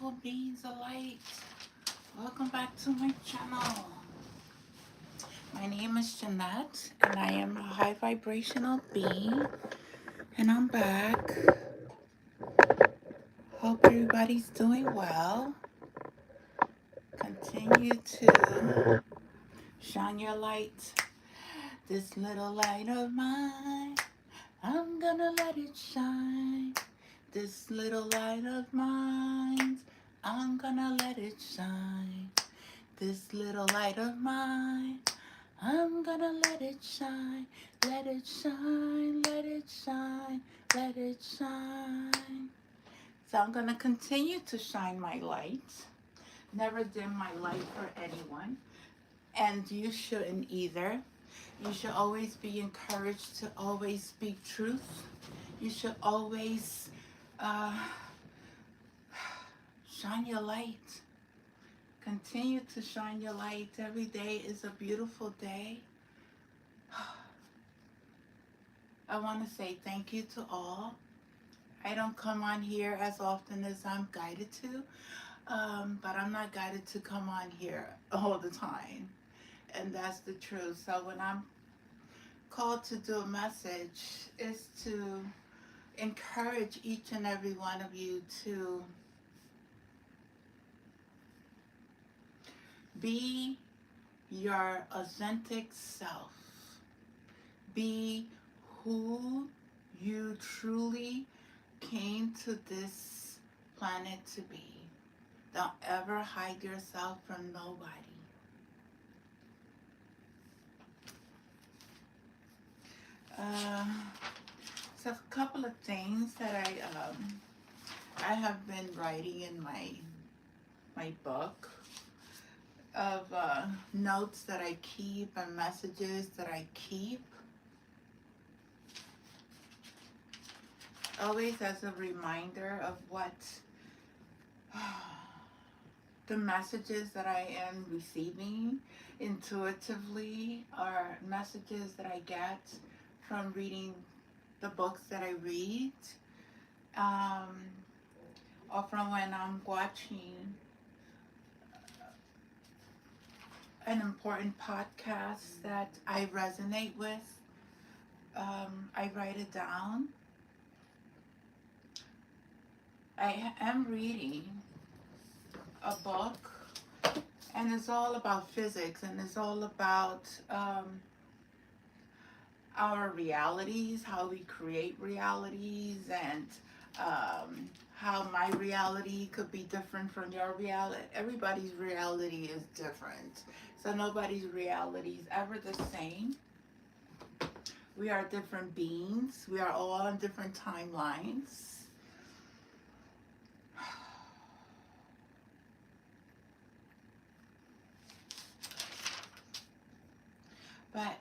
beautiful beings of light. Welcome back to my channel. My name is Jeanette, and I am a high vibrational being, and I'm back. Hope everybody's doing well. Continue to shine your light. This little light of mine, I'm gonna let it shine. This little light of mine, I'm gonna let it shine. This little light of mine, I'm gonna let it shine. Let it shine, let it shine, let it shine. So I'm gonna continue to shine my light. Never dim my light for anyone. And you shouldn't either. You should always be encouraged to always speak truth. You should always uh, shine your light. Continue to shine your light. Every day is a beautiful day. I want to say thank you to all. I don't come on here as often as I'm guided to, but I'm not guided to come on here all the time. And that's the truth. So when I'm called to do a message, is to encourage each and every one of you to be your authentic self. Be who you truly came to this planet to be. Don't ever hide yourself from nobody. Uh, so a couple of things that I have been writing in my book of notes that I keep and messages that I keep, always as a reminder of what the messages that I am receiving intuitively are messages that I get from reading the books that I read, um, or from when I'm watching an important podcast that I resonate with. I write it down. I am reading a book, and it's all about physics, and it's all about our realities, how we create realities, and how my reality could be different from your reality. Everybody's reality is different, so nobody's reality is ever the same. We are different beings. We are all on different timelines. But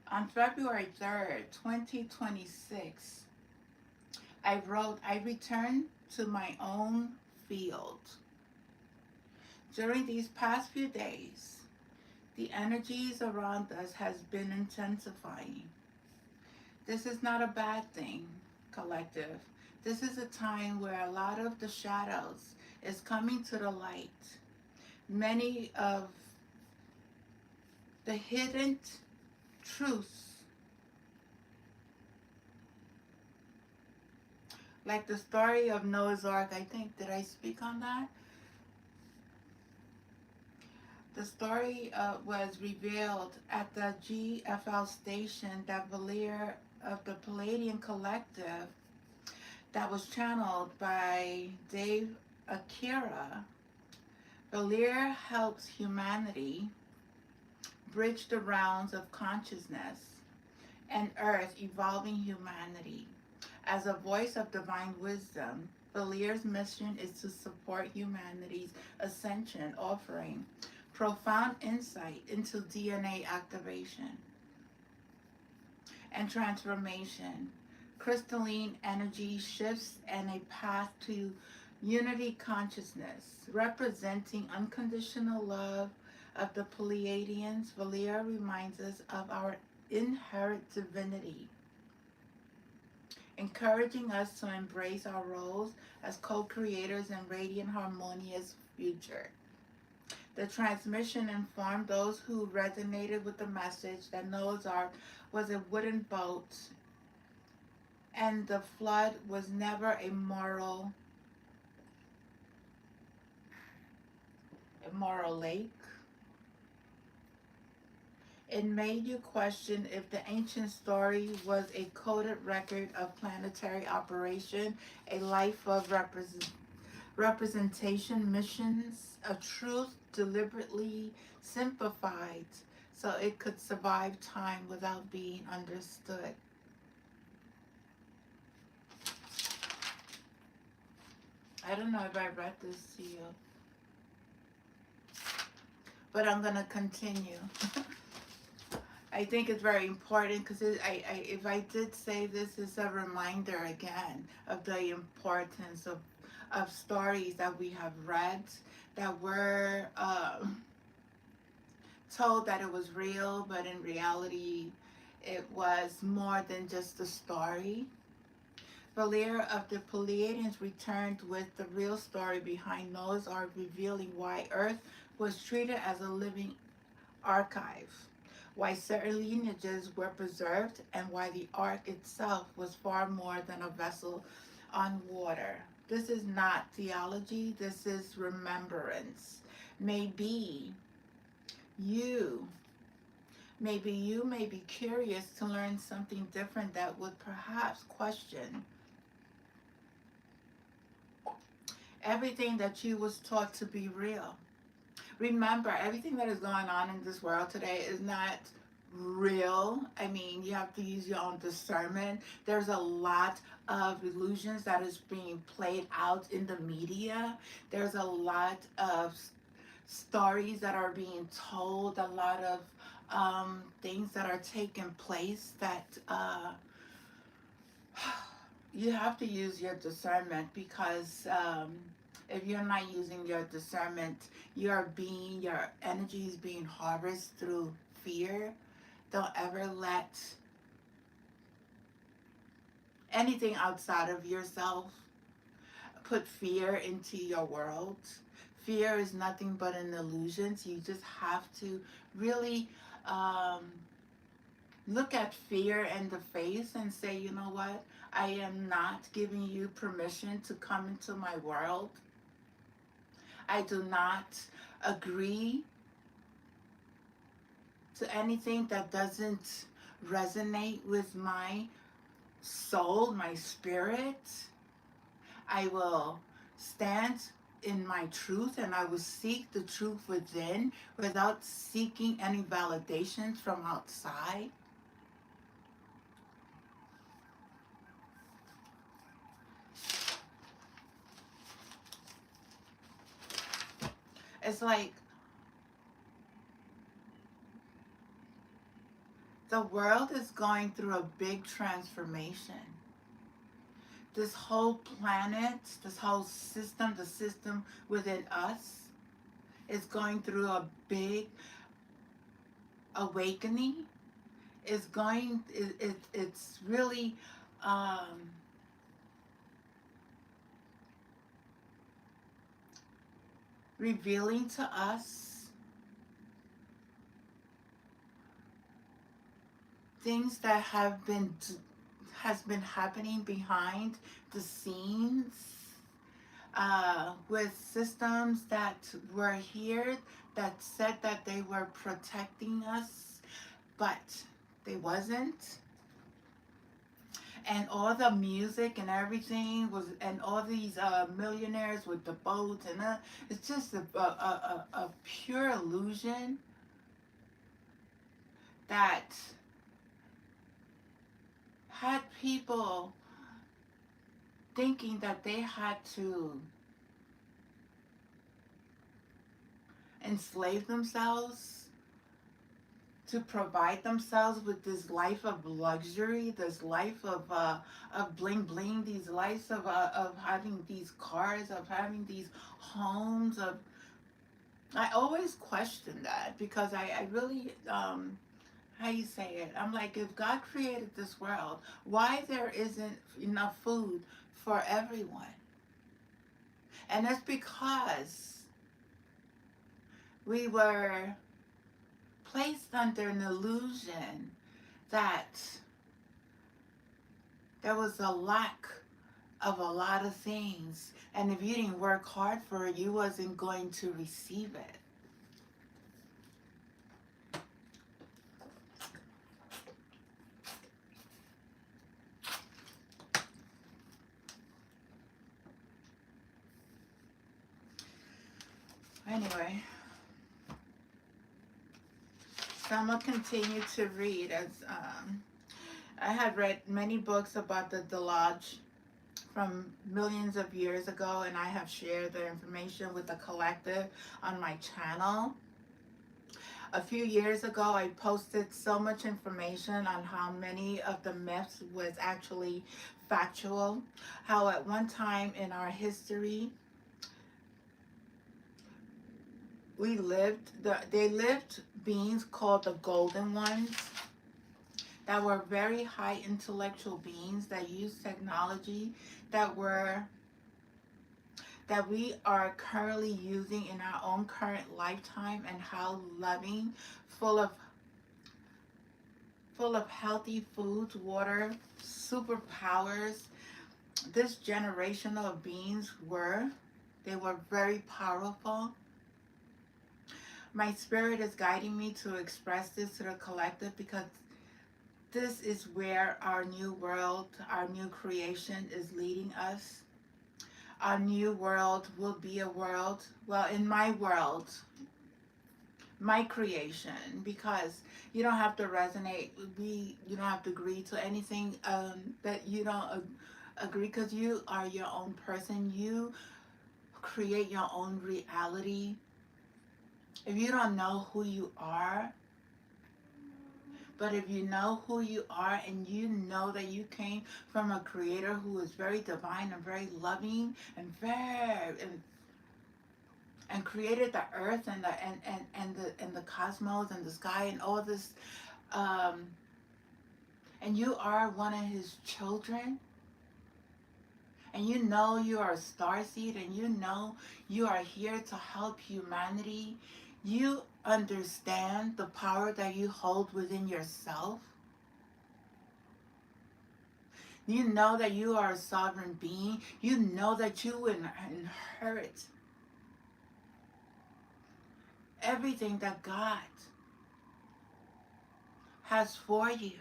on February 3rd, 2026, I wrote, I returned to my own field. During these past few days, the energies around us has been intensifying. This is not a bad thing, collective. This is a time where a lot of the shadows is coming to the light. Many of the hidden truths, like the story of Noah's Ark, I think, did I speak on that? The story was revealed at the GFL station that Valier of the Palladian Collective, that was channeled by Dave Akira. Valier helps humanity bridge the rounds of consciousness and earth evolving humanity. As a voice of divine wisdom, Valier's mission is to support humanity's ascension, offering profound insight into DNA activation and transformation, crystalline energy shifts, and a path to unity consciousness, representing unconditional love of the Pleiadians. Valier reminds us of our inherent divinity, encouraging us to embrace our roles as co-creators in radiant, harmonious future. The transmission informed those who resonated with the message that Noah's Ark was a wooden boat and the flood was never a moral lake. It made you question if the ancient story was a coded record of planetary operation, a life of representation missions, a truth deliberately simplified so it could survive time without being understood. I don't know if I read this to you, but I'm going to continue. I think it's very important because if I did say this, it's a reminder again of the importance of stories that we have read, that were told that it was real, but in reality, it was more than just a story. Valeria of the Pleiadians returned with the real story behind Noah's Ark, revealing why Earth was treated as a living archive, why certain lineages were preserved, and why the ark itself was far more than a vessel on water. This is not theology, this is remembrance. Maybe you, maybe you may be curious to learn something different that would perhaps question everything that you was taught to be real. Remember, everything that is going on in this world today is not real. I mean, you have to use your own discernment. There's a lot of illusions that is being played out in the media. There's a lot of stories that are being told, a lot of things that are taking place that you have to use your discernment, because if you're not using your discernment, your energy is being harvested through fear. Don't ever let anything outside of yourself put fear into your world. Fear is nothing but an illusion. So you just have to really look at fear in the face and say, you know what? I am not giving you permission to come into my world. I do not agree to anything that doesn't resonate with my soul, my spirit. I will stand in my truth, and I will seek the truth within without seeking any validations from outside. It's like the world is going through a big transformation. This whole planet, this whole system, the system within us, is going through a big awakening. It's really revealing to us things that has been happening behind the scenes, with systems that were here that said that they were protecting us, but they wasn't. And all the music and everything was, and all these millionaires with the boats, and it's just a pure illusion that had people thinking that they had to enslave themselves to provide themselves with this life of luxury, this life of bling bling, these lives of having these cars, of having these homes. I always question that, because I really how you say it? I'm like, if God created this world, why there isn't enough food for everyone? And that's because we were placed under an illusion that there was a lack of a lot of things, and if you didn't work hard for it, you wasn't going to receive it. Anyway, so I'm gonna continue to read as I had read many books about the Delage from millions of years ago, and I have shared the information with the collective on my channel. A few years ago, I posted so much information on how many of the myths was actually factual, how at one time in our history, they lived beings called the Golden Ones that were very high intellectual beings that used technology that were that we are currently using in our own current lifetime, and how loving, full of healthy foods, water, superpowers this generation of beings were. They were very powerful. My spirit is guiding me to express this to the collective because this is where our new world, our new creation is leading us. Our new world will be a world, well, in my world, my creation, because you don't have to resonate, you don't have to agree to anything that you don't agree, because you are your own person. You create your own reality. If you don't know who you are, but if you know who you are and you know that you came from a creator who is very divine and very loving and created the earth and the cosmos and the sky and all this, um, and you are one of his children, and you know you are a starseed, and you know you are here to help humanity, you understand the power that you hold within yourself. You know that you are a sovereign being. You know that you inherit everything that God has for you.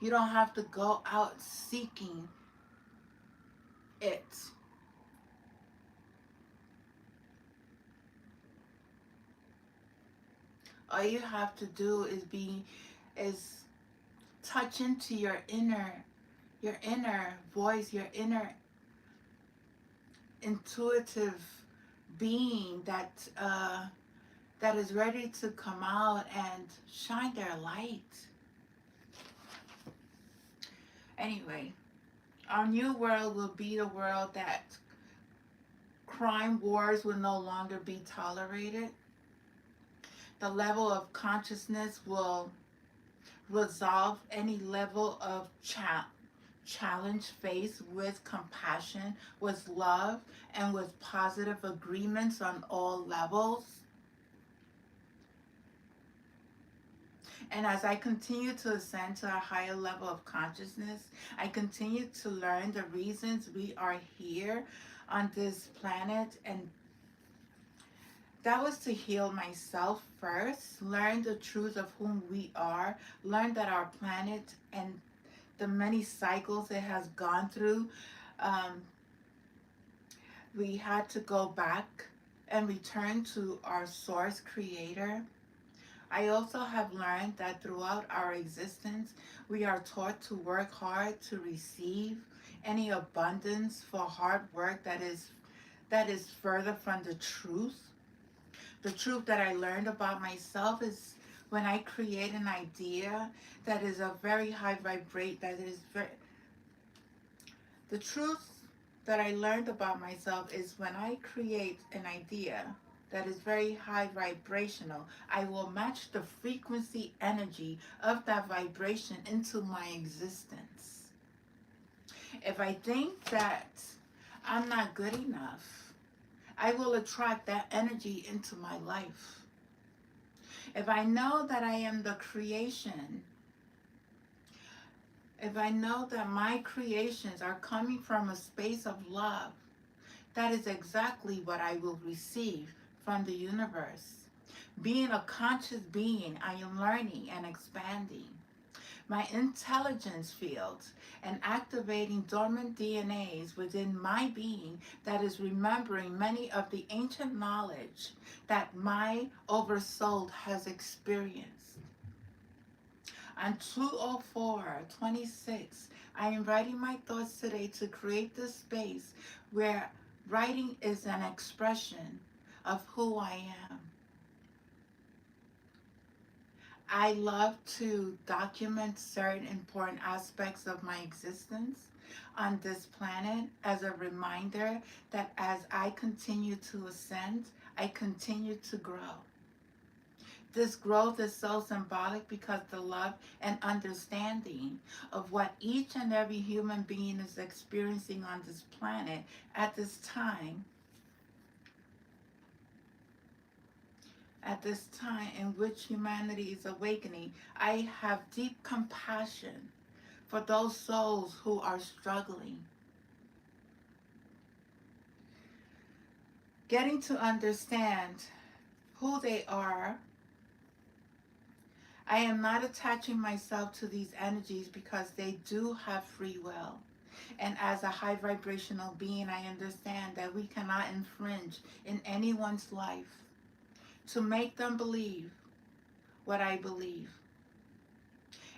You don't have to go out seeking it. All you have to do is touch into your inner voice, your inner intuitive being that is ready to come out and shine their light. Anyway, our new world will be the world that crime wars will no longer be tolerated. The level of consciousness will resolve any level of challenge faced with compassion, with love, and with positive agreements on all levels. And as I continue to ascend to a higher level of consciousness, I continue to learn the reasons we are here on this planet, and that was to heal myself first, learn the truth of whom we are, learn that our planet and the many cycles it has gone through, um, we had to go back and return to our source creator. I also have learned that throughout our existence, we are taught to work hard to receive any abundance for hard work that is further from the truth. The truth that I learned about myself is when I create an idea that is a very high vibrate, the truth that I learned about myself is when I create an idea that is very high vibrational, I will match the frequency energy of that vibration into my existence. If I think that I'm not good enough, I will attract that energy into my life. If I know that I am the creation, if I know that my creations are coming from a space of love, that is exactly what I will receive from the universe. Being a conscious being, I am learning and expanding my intelligence fields and activating dormant DNAs within my being that is remembering many of the ancient knowledge that my oversoul has experienced. On 204/26, I am writing my thoughts today to create this space where writing is an expression of who I am. I love to document certain important aspects of my existence on this planet as a reminder that as I continue to ascend, I continue to grow. This growth is so symbolic because the love and understanding of what each and every human being is experiencing on this planet at this time in which humanity is awakening, I have deep compassion for those souls who are struggling. Getting to understand who they are, I am not attaching myself to these energies because they do have free will. And as a high vibrational being, I understand that we cannot infringe in anyone's life to make them believe what I believe.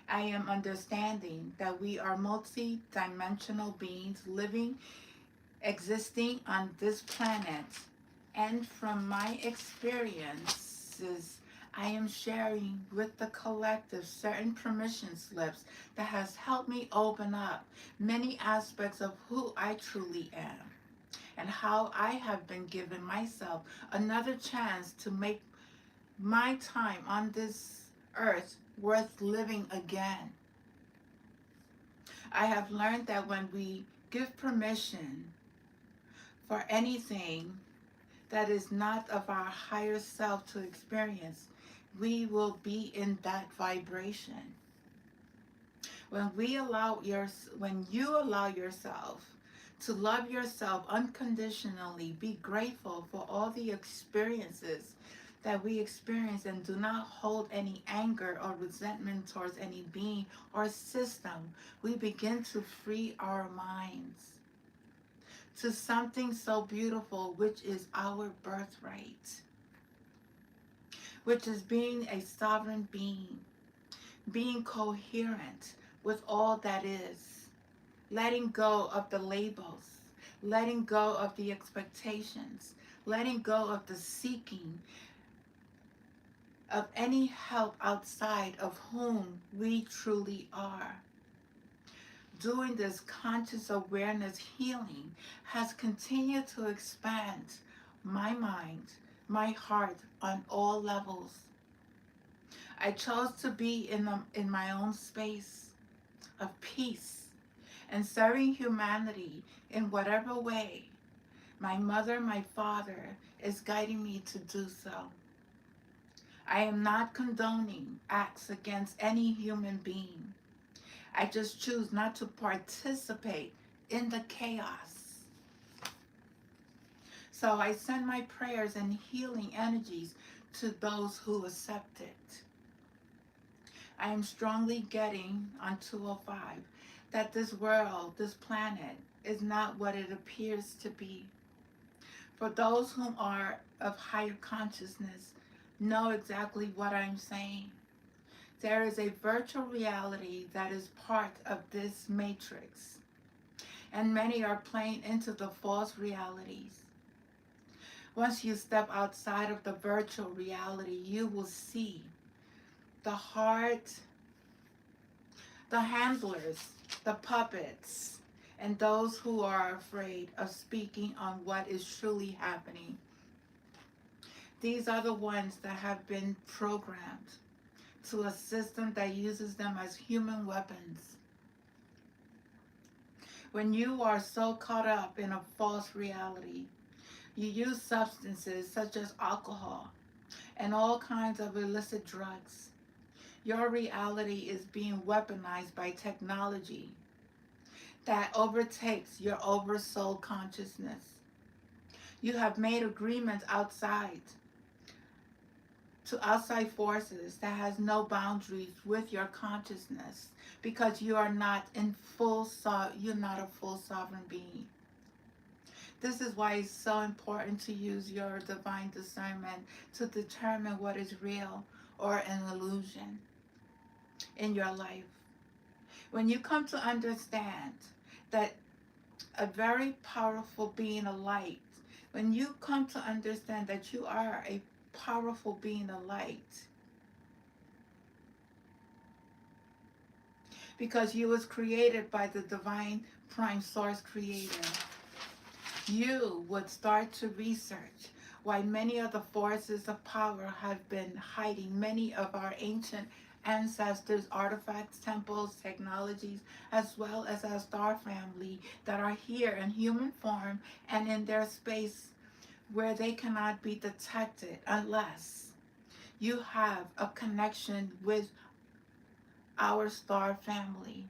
I am understanding that we are multi-dimensional beings living, existing on this planet. And from my experiences, I am sharing with the collective certain permission slips that has helped me open up many aspects of who I truly am and how I have been given myself another chance to make my time on this earth worth living again. I have learned that when we give permission for anything that is not of our higher self to experience, we will be in that vibration. When you allow yourself to love yourself unconditionally, be grateful for all the experiences that we experience and do not hold any anger or resentment towards any being or system, we begin to free our minds to something so beautiful, which is our birthright, which is being a sovereign being coherent with all that is, letting go of the labels, letting go of the expectations, letting go of the seeking of any help outside of whom we truly are. Doing this conscious awareness healing has continued to expand my mind, my heart on all levels. I chose to be in my own space of peace and serving humanity in whatever way my mother, my father is guiding me to do so. I am not condoning acts against any human being. I just choose not to participate in the chaos. So I send my prayers and healing energies to those who accept it. I am strongly getting on 205 that this world, this planet, is not what it appears to be. For those whom are of higher consciousness, know exactly what I'm saying. There is a virtual reality that is part of this matrix, and many are playing into the false realities. Once you step outside of the virtual reality, you will see the heart, the handlers, the puppets, and those who are afraid of speaking on what is truly happening. These are the ones that have been programmed to a system that uses them as human weapons. When you are so caught up in a false reality, you use substances such as alcohol and all kinds of illicit drugs. Your reality is being weaponized by technology that overtakes your oversoul consciousness. You have made agreements to outside forces that has no boundaries with your consciousness because you are not in you're not a full sovereign being. This is why it's so important to use your divine discernment to determine what is real or an illusion in your life. When you come to understand that a very powerful being of light, when you come to understand that you are a powerful being of light, because you was created by the divine prime source creator, you would start to research why many of the forces of power have been hiding many of our ancient ancestors, artifacts, temples, technologies, as well as our star family that are here in human form and in their space where they cannot be detected unless you have a connection with our star family.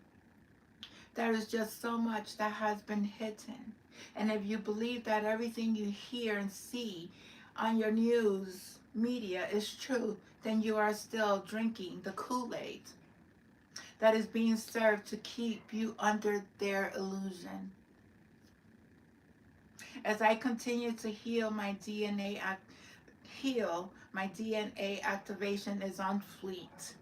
There is just so much that has been hidden. And if you believe that everything you hear and see on your news media is true, then you are still drinking the Kool-Aid that is being served to keep you under their illusion. As I continue to my DNA activation is on fleet.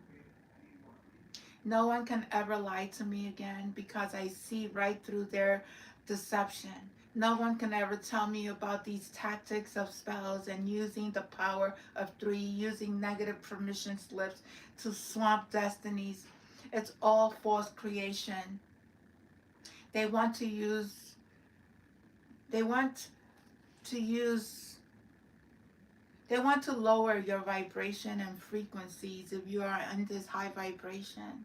No one can ever lie to me again because I see right through their deception. No one can ever tell me about these tactics of spells and using the power of three, using negative permission slips to swamp destinies. It's all false creation. They want to use, they want to use, they want to lower your vibration and frequencies if you are in this high vibration.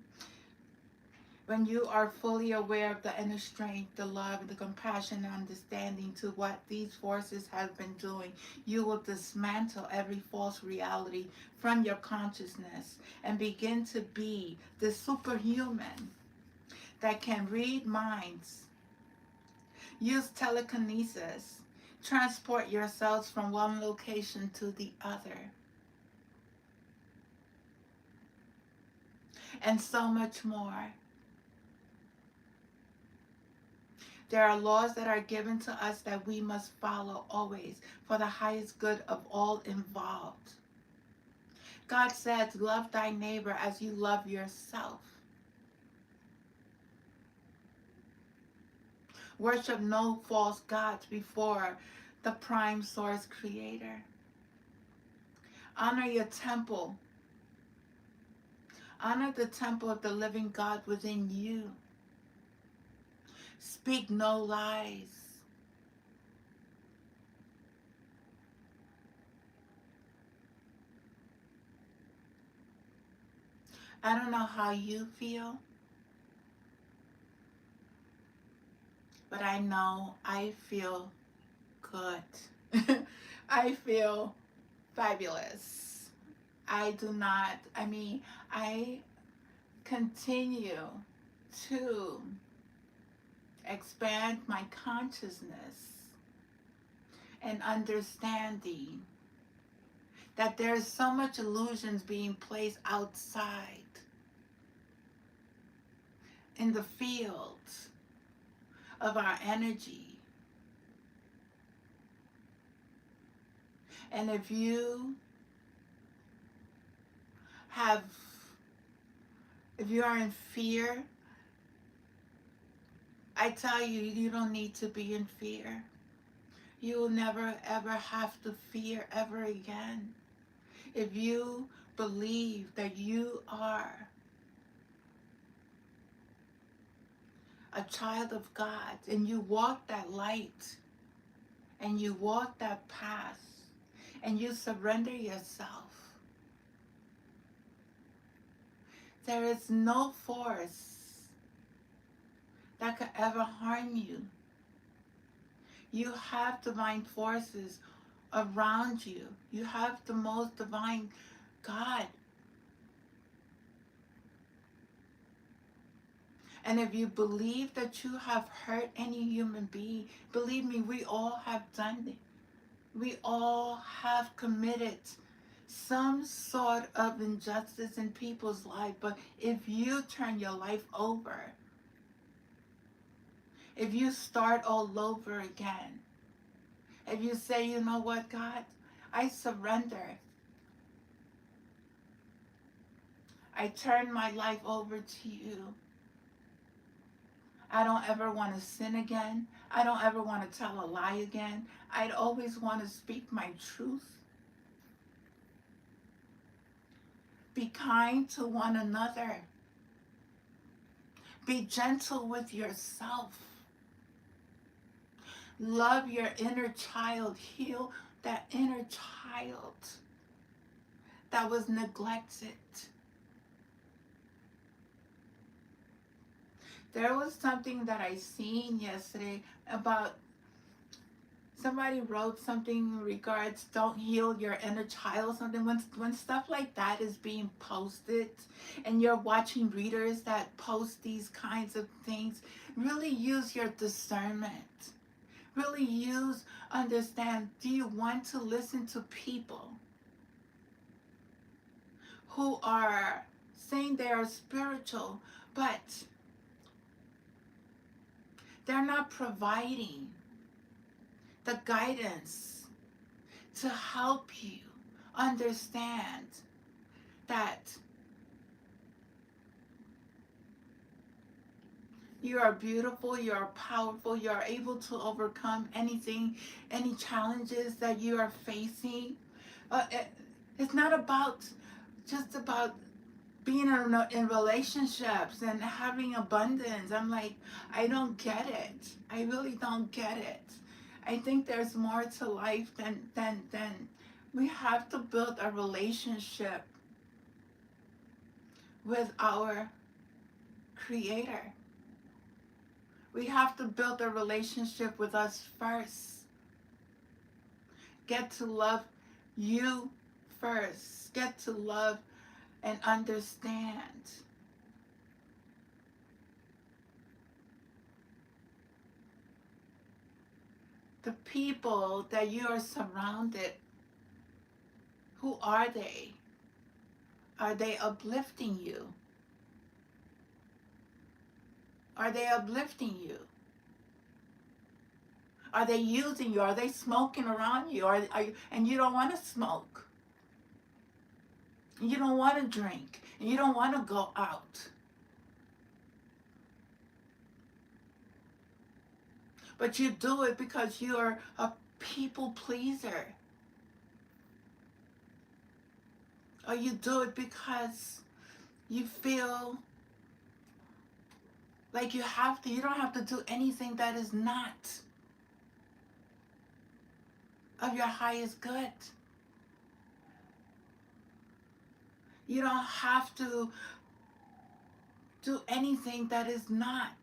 When you are fully aware of the inner strength, the love, the compassion, and understanding to what these forces have been doing, you will dismantle every false reality from your consciousness and begin to be the superhuman that can read minds, use telekinesis, transport yourselves from one location to the other, and so much more. There are laws that are given to us that we must follow always for the highest good of all involved. God says, love thy neighbor as you love yourself. Worship no false gods before the prime source creator. Honor your temple. Honor the temple of the living God within you. Speak no lies. I don't know how you feel, but I know I feel good. I feel fabulous. I continue to expand my consciousness and understanding that there's so much illusions being placed outside in the field of our energy. And have if you are in fear, I tell you, you don't need to be in fear. You will never ever have to fear ever again. If you believe that you are a child of God and you walk that light and you walk that path and you surrender yourself, there is no force that could ever harm you. You have divine forces around you. You have the most divine God. And if you believe that you have hurt any human being, believe me, we all have done it. We all have committed some sort of injustice in people's life. But if you turn your life over, if you start all over again, if you say, you know what, God, I surrender. I turn my life over to you. I don't ever want to sin again. I don't ever want to tell a lie again. I'd always want to speak my truth. Be kind to one another. Be gentle with yourself. Love your inner child. Heal that inner child that was neglected. There was something that I seen yesterday about somebody wrote something in regards don't heal your inner child, something. When stuff like that is being posted and you're watching readers that post these kinds of things, really use your discernment. Really understand, do you want to listen to people who are saying they are spiritual, but they're not providing the guidance to help you understand that you are beautiful, you are powerful, you are able to overcome anything, any challenges that you are facing. It's not just about being in relationships and having abundance. I'm like, I don't get it. I really don't get it. I think there's more to life than we have to build a relationship with our Creator. We have to build a relationship with us first. Get to love you first. Get to love and understand the people that you are surrounded. Who are they? Are they uplifting you? Are they uplifting you? Are they using you? Are they smoking around you? And you don't want to smoke? You don't want to drink? And you don't want to go out? But you do it because you are a people pleaser. Or you do it because you feel like you have to. You don't have to do anything that is not of your highest good. You don't have to do anything that is not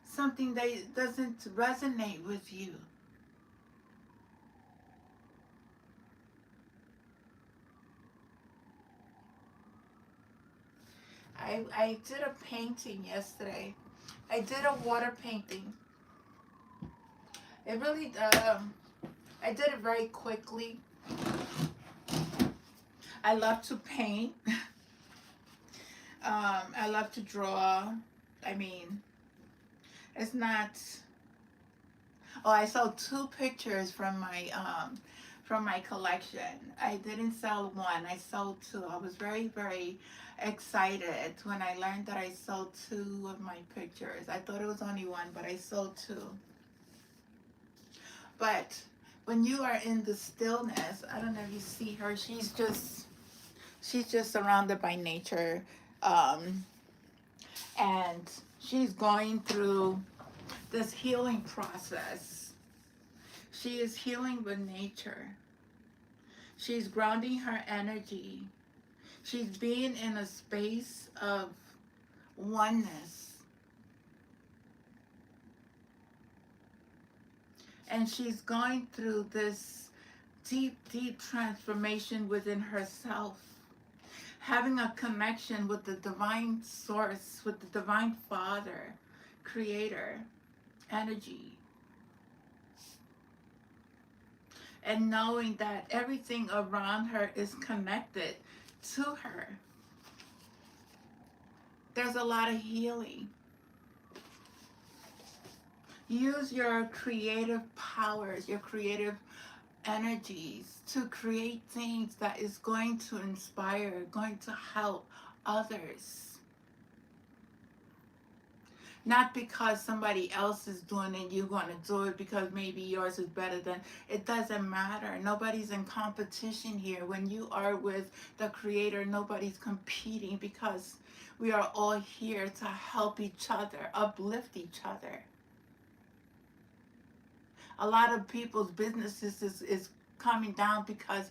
something that doesn't resonate with you. I did a painting yesterday. I did a water painting. It really, I did it very quickly. I love to paint. I love to draw. I mean, it's not. Oh, I sold 2 pictures from my collection. I didn't sell one. I sold 2. I was very, very excited when I learned that I sold 2 of my pictures. I thought it was only 1, but I sold 2. But when you are in the stillness, I don't know if you see her. She's just surrounded by nature, and she's going through this healing process. She is healing with nature. She's grounding her energy. She's being in a space of oneness. And she's going through this deep, deep transformation within herself, having a connection with the divine source, with the divine Father, Creator, energy, and knowing that everything around her is connected to her. There's a lot of healing. Use your creative powers, your creative energies to create things that is going to inspire, going to help others. Not because somebody else is doing it, you're going to do it because maybe yours is better than. It doesn't matter. Nobody's in competition here. When you are with the Creator, nobody's competing, because we are all here to help each other, uplift each other. A lot of people's businesses is coming down because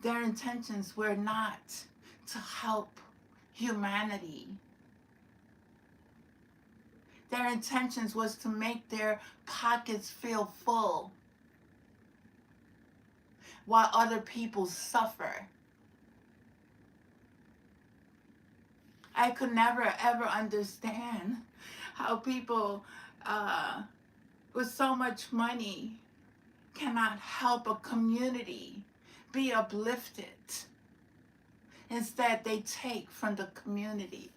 their intentions were not to help humanity. Their intentions was to make their pockets feel full while other people suffer. I could never ever understand how people with so much money cannot help a community be uplifted. Instead, they take from the community.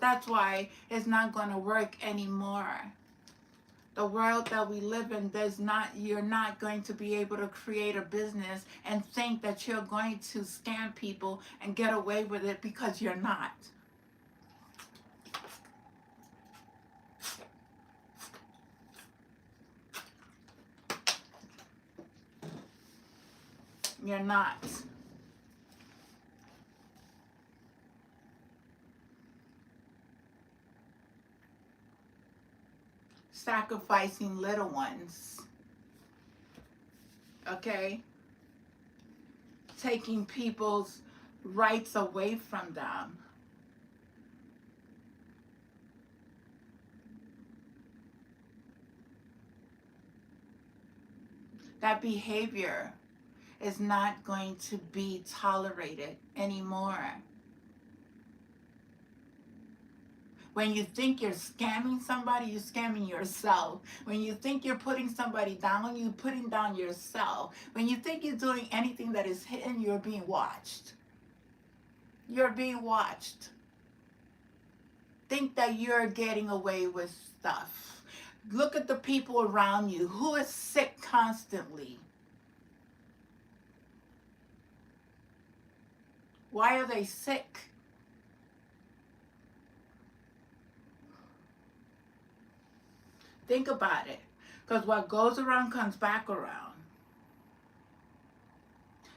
That's why it's not going to work anymore. The world that we live in, you're not going to be able to create a business and think that you're going to scam people and get away with it, because you're not. You're not. Sacrificing little ones. Okay? Taking people's rights away from them. That behavior is not going to be tolerated anymore. When you think you're scamming somebody, you're scamming yourself. When you think you're putting somebody down, you're putting down yourself. When you think you're doing anything that is hidden, you're being watched. You're being watched. Think that you're getting away with stuff. Look at the people around you. Who is sick constantly? Why are they sick? Think about it. Because what goes around comes back around.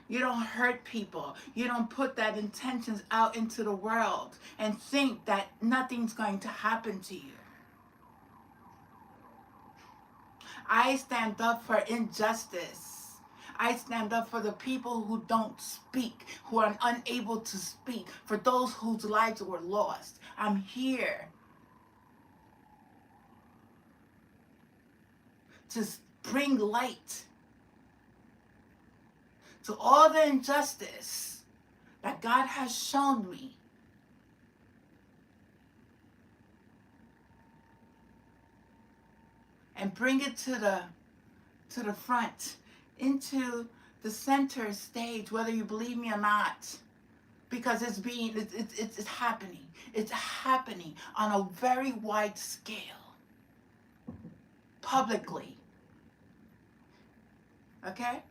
You don't hurt people. You don't put that intentions out into the world and think that nothing's going to happen to you. I stand up for injustice. I stand up for the people who don't speak, who are unable to speak, for those whose lives were lost. I'm here to bring light to all the injustice that God has shown me. And bring it to the front, into the center stage, whether you believe me or not, because it's happening. It's happening on a very wide scale, publicly. Okay?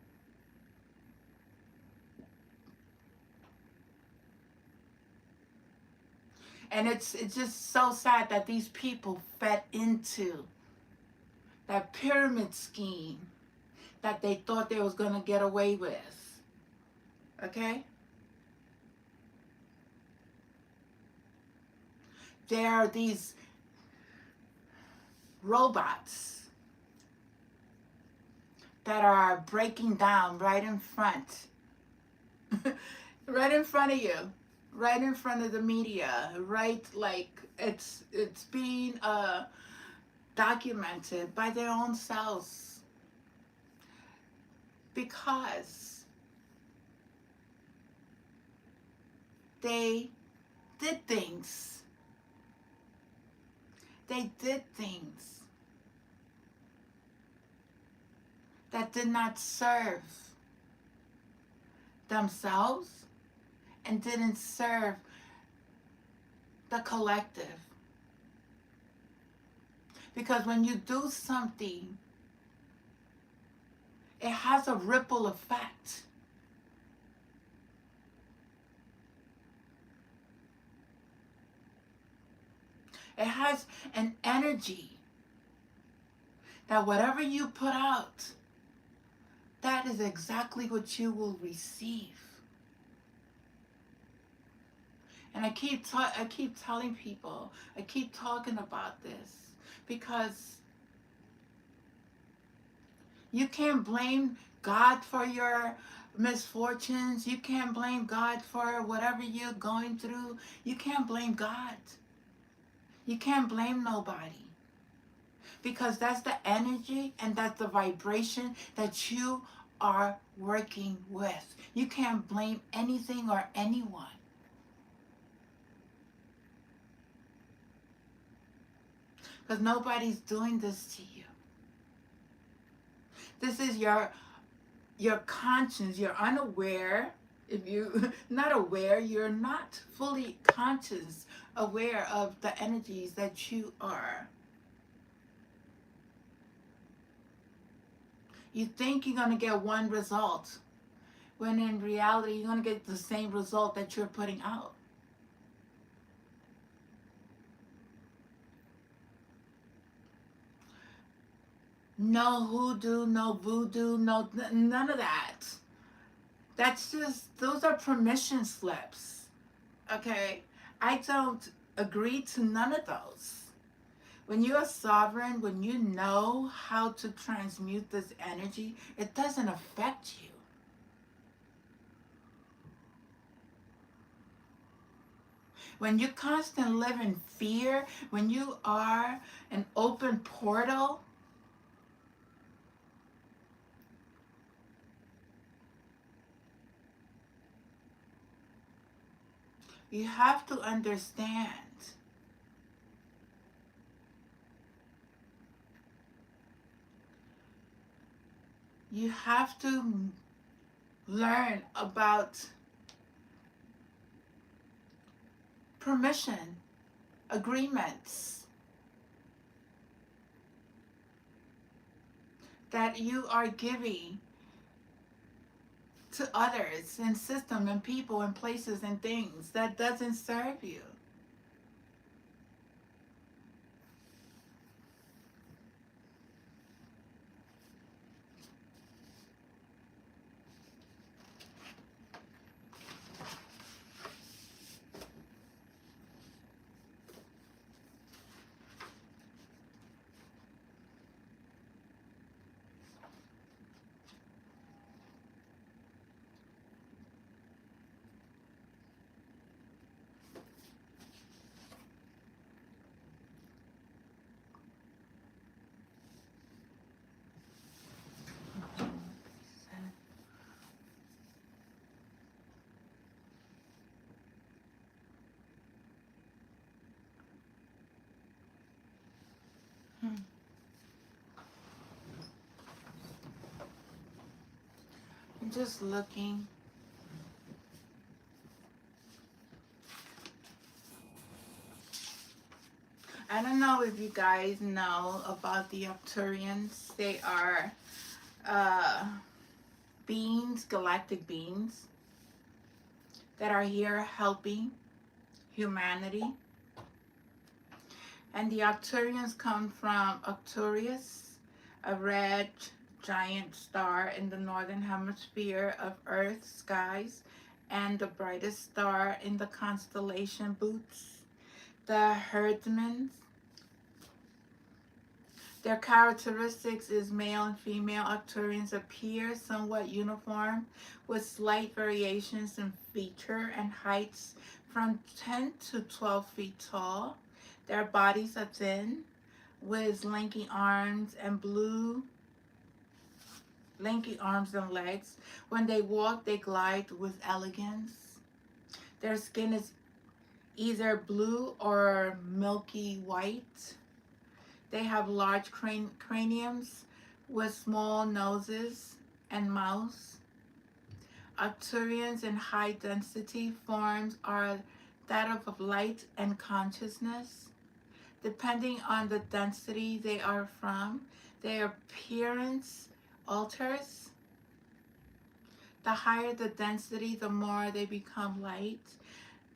And it's just so sad that these people fed into that pyramid scheme that they thought they was going to get away with. Okay? There are these robots that are breaking down right in front, right in front of you, right in front of the media, right, like it's being documented by their own selves, because they did things. They did things that did not serve themselves and didn't serve the collective. Because when you do something, it has a ripple effect. It has an energy that whatever you put out, that is exactly what you will receive. And I keep telling people, I keep talking about this, because you can't blame God for your misfortunes. You can't blame God for whatever you're going through. You can't blame God. You can't blame nobody, because that's the energy and that's the vibration that you are working with. You can't blame anything or anyone. Because nobody's doing this to you. This is your conscience. You're unaware. If you not aware, you're not fully conscious, aware of the energies that you are. You think you're going to get one result, when in reality you're going to get the same result that you're putting out. No hoodoo, no voodoo, no none of that. That's just, those are permission slips. Okay? I don't agree to none of those. When you are sovereign, when you know how to transmute this energy, it doesn't affect you. When you constantly live in fear, when you are an open portal, you have to understand you have to learn about permission, agreements that you are giving to others and system and people and places and things that doesn't serve you. I'm just looking. I don't know if you guys know about the Arcturians. They are uh, beings, galactic beings, that are here helping humanity. And the Arcturians come from Arcturus, a red giant star in the northern hemisphere of Earth's skies, and the brightest star in the constellation Bootes. The herdsmen, Their characteristics is male and female Arcturians appear somewhat uniform with slight variations in feature and heights from 10 to 12 feet tall. Their bodies are thin with lanky arms and legs. When they walk, they glide with elegance. Their skin is either blue or milky white. They have large craniums with small noses and mouths. Arcturians in high density forms are that of light and consciousness. Depending on the density they are from, their appearance alters. The higher the density, the more they become light.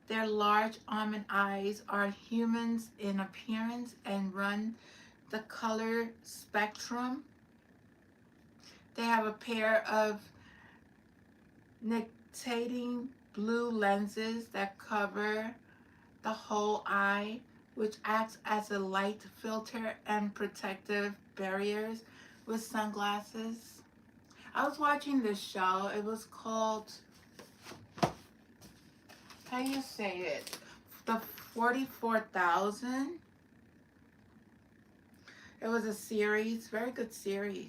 Their large almond eyes are humans in appearance and run the color spectrum. They have a pair of nictitating blue lenses that cover the whole eye, which acts as a light filter and protective barriers with sunglasses. I was watching this show. It was called, how do you say it? The 44,000. It was a series, very good series.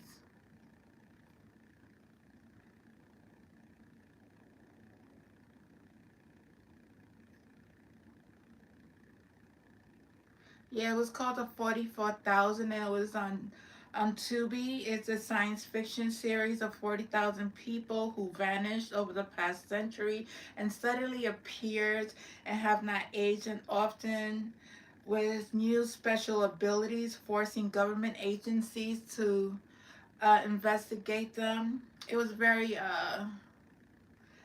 Yeah, it was called the 44,000 and it was on Tubi. It's a science fiction series of 40,000 people who vanished over the past century and suddenly appeared and have not aged, and often with new special abilities, forcing government agencies to investigate them. It was very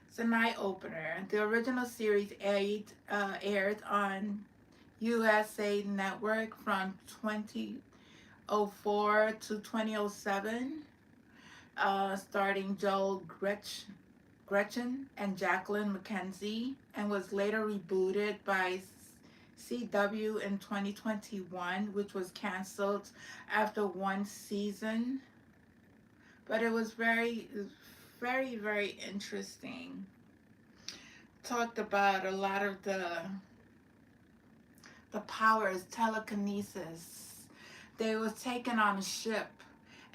it's an eye opener. The original series aired on USA Network from 2004 to 2007, starring Joel Gretchen and Jacqueline McKenzie, and was later rebooted by CW in 2021, which was canceled after one season. But it was very, very interesting. Talked about a lot of the powers, telekinesis. They was taken on a ship,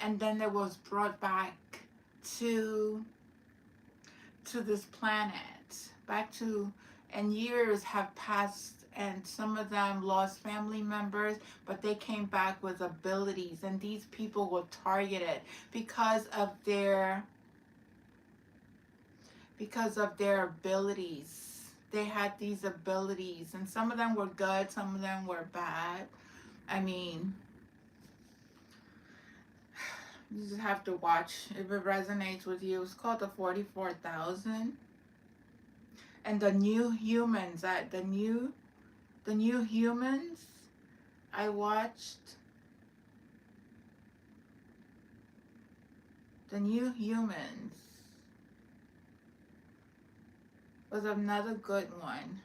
and then they was brought back to this planet, back to, and years have passed, and some of them lost family members, but they came back with abilities, and these people were targeted because of their abilities. They had these abilities, and some of them were good, some of them were bad. I mean, you just have to watch if it resonates with you. It's called the 44,000. And the new humans, the new humans I watched. The New Humans was another good one.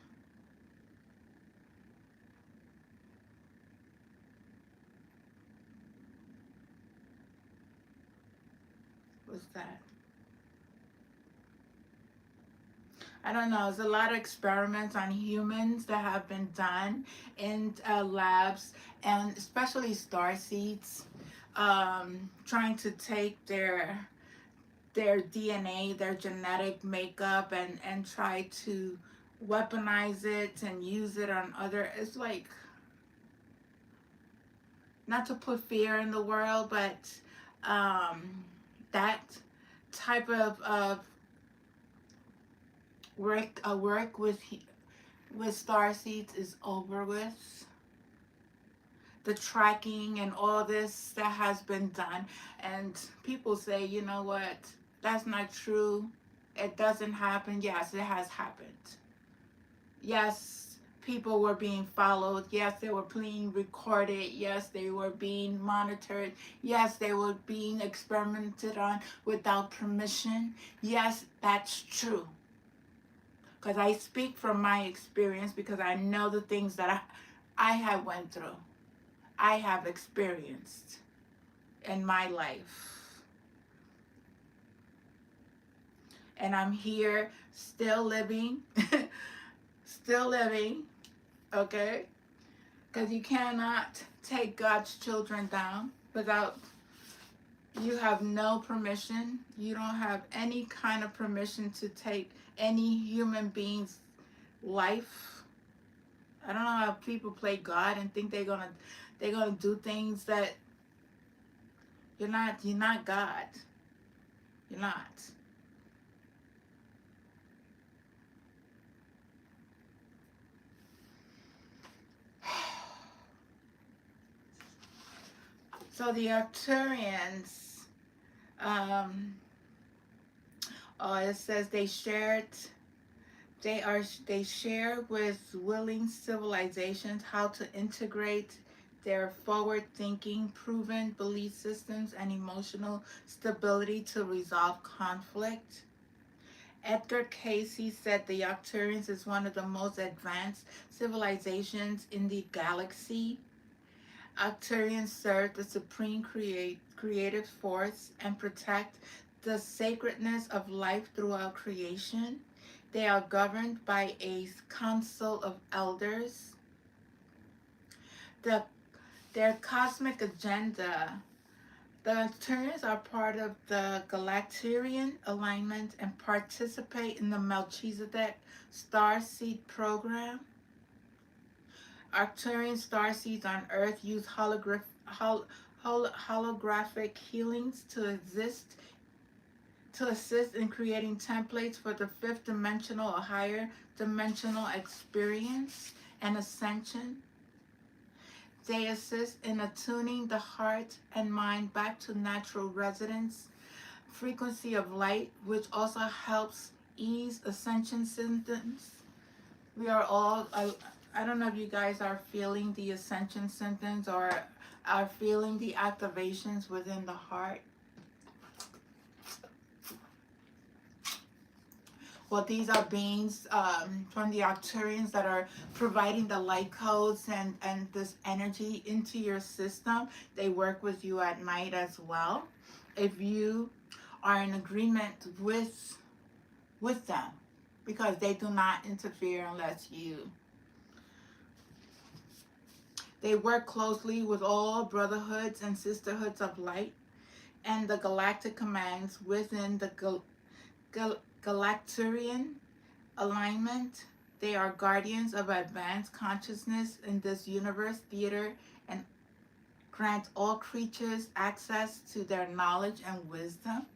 What's that? I don't know. There's a lot of experiments on humans that have been done in labs, and especially star seeds, trying to take their DNA, their genetic makeup, and try to weaponize it and use it on other. It's like, not to put fear in the world, but that type of work with star seeds is over with. The tracking and all this that has been done, and people say, you know what, that's not true. It doesn't happen. Yes, it has happened. Yes, people were being followed. Yes, they were being recorded. Yes, they were being monitored. Yes, they were being experimented on without permission. Yes, that's true. Because I speak from my experience, because I know the things that I have went through. I have experienced. in my life. And I'm here still living, still living, okay? Because you cannot take God's children down without, you have no permission. You don't have any kind of permission to take any human being's life. I don't know how people play God and think they're gonna do things that you're not God. You're not. So the Arcturians, um, it says they share with willing civilizations how to integrate their forward-thinking, proven belief systems and emotional stability to resolve conflict. Edgar Casey said the Arcturians is one of the most advanced civilizations in the galaxy. Arcturians serve the supreme creative force and protect the sacredness of life throughout creation. They are governed by a council of elders. The, their cosmic agenda. The Arcturians are part of the Galacturian alignment and participate in the Melchizedek Starseed program. Arcturian starseeds on Earth use holographic healings to assist in creating templates for the fifth dimensional or higher dimensional experience and ascension. They assist in attuning the heart and mind back to natural resonance frequency of light, which also helps ease ascension symptoms. We are all, I don't know if you guys are feeling the ascension symptoms or are feeling the activations within the heart. Well, these are beings from the Arcturians that are providing the light codes and this energy into your system. They work with you at night as well. If you are in agreement with them, because they do not interfere unless you. They work closely with all brotherhoods and sisterhoods of light and the galactic commands within the Galacturian alignment. They are guardians of advanced consciousness in this universe theater and grant all creatures access to their knowledge and wisdom.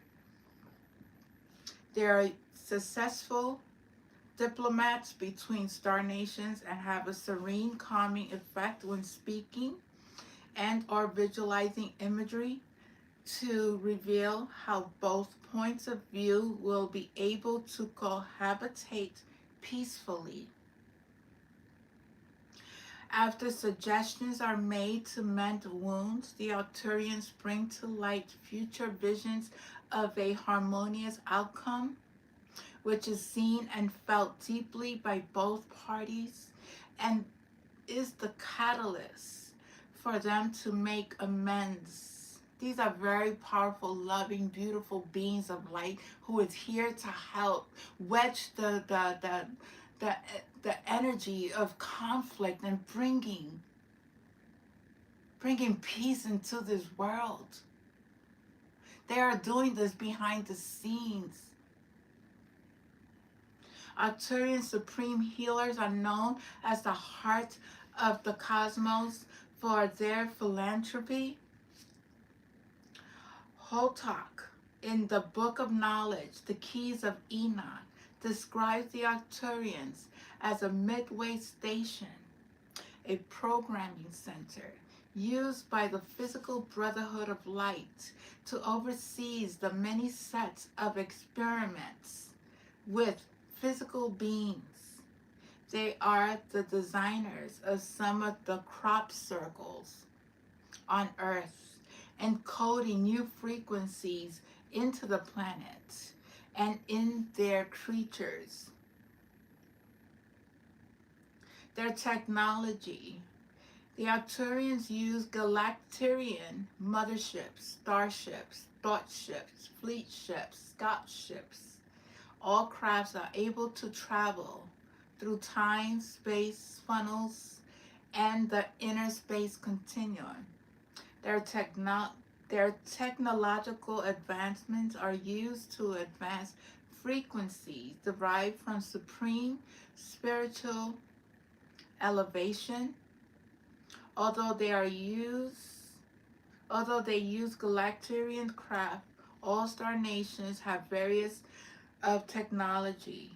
They are successful diplomats between star nations and have a serene, calming effect when speaking and or visualizing imagery to reveal how both points of view will be able to cohabitate peacefully. After suggestions are made to mend wounds, the Arcturians bring to light future visions of a harmonious outcome, which is seen and felt deeply by both parties and is the catalyst for them to make amends. These are very powerful, loving, beautiful beings of light who is here to help wedge the energy of conflict and bringing peace into this world. They are doing this behind the scenes. Arcturian supreme healers are known as the heart of the cosmos for their philanthropy. Hotak, in the Book of Knowledge, The Keys of Enoch, describes the Arcturians as a midway station, a programming center used by the physical brotherhood of light to oversee the many sets of experiments with physical beings. They are the designers of some of the crop circles on Earth, encoding new frequencies into the planet and in their creatures. Their technology. The Arcturians use Galactarian motherships, starships, thought ships, fleet ships, scout ships. All crafts are able to travel through time, space, funnels, and the inner space continuum. Their, techno- their technological advancements are used to advance frequencies derived from supreme spiritual elevation. Although they are used, although they use Galactarian craft, all star nations have various of technology.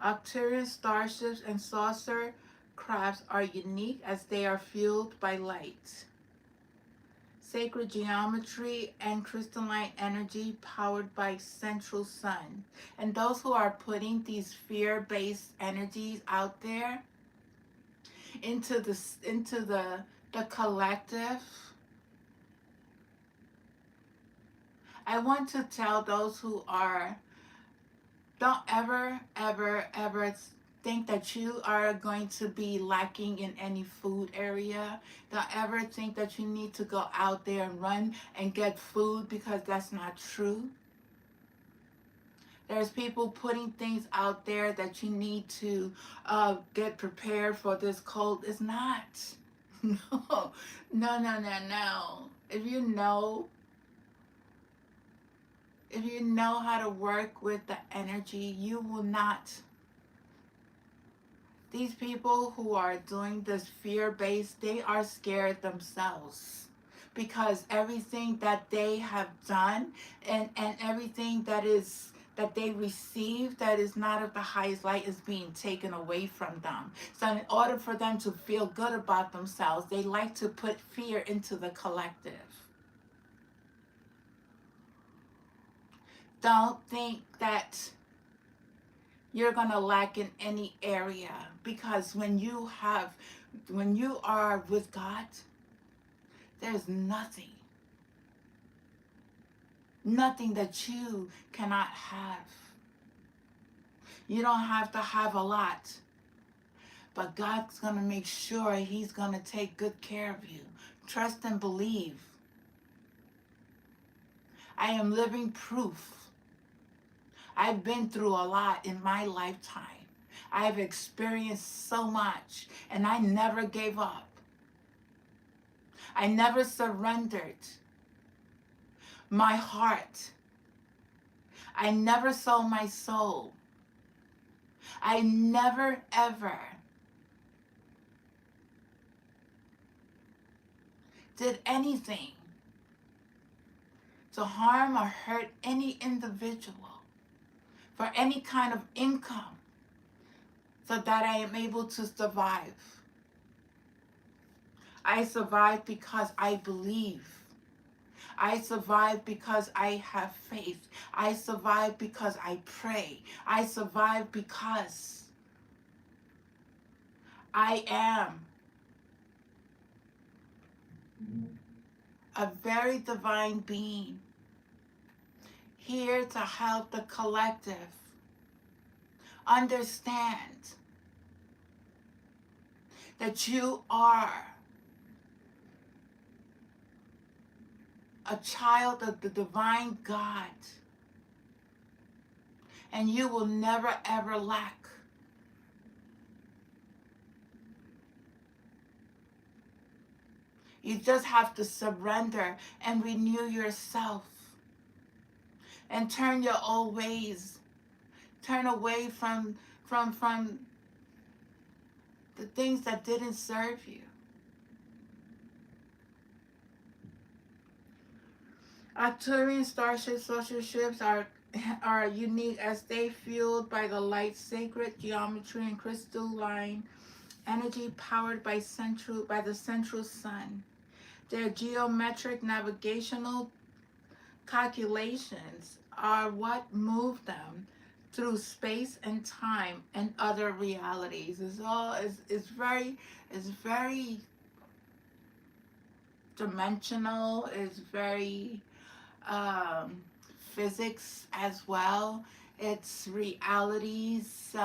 Arcturian starships and saucer crafts are unique as they are fueled by light, sacred geometry, and crystalline energy powered by central sun. And those who are putting these fear-based energies out there into the collective, I want to tell those who are, don't ever, ever, ever think that you are going to be lacking in any food area. Don't ever think that you need to go out there and run and get food, because that's not true. There's people putting things out there that you need to get prepared for this cold. It's not. No, no, no, no, no. If you know how to work with the energy, you will not. These people who are doing this fear-based, they are scared themselves, because everything that they have done, and everything that they receive that is not of the highest light is being taken away from them. So in order for them to feel good about themselves, they like to put fear into the collective. Don't think that you're going to lack in any area, because when you are with God, there's nothing that you cannot have. You don't have to have a lot, but God's going to make sure he's going to take good care of you. Trust and believe. I am living proof. I've been through a lot in my lifetime. I've experienced so much, and I never gave up. I never surrendered my heart. I never sold my soul. I never, ever did anything to harm or hurt any individual for any kind of income, so that I am able to survive. I survive because I believe. I survive because I have faith. I survive because I pray. I survive because I am a very divine being, here to help the collective understand that you are a child of the divine God, and you will never ever lack. You just have to surrender and renew yourself, and turn your old ways. Turn away from the things that didn't serve you. Arcturian starship social ships are unique as they fueled by the light, sacred geometry, and crystalline energy powered by the central sun. Their geometric navigational calculations are what move them through space and time and other realities. It's very dimensional. It's very physics as well. It's realities,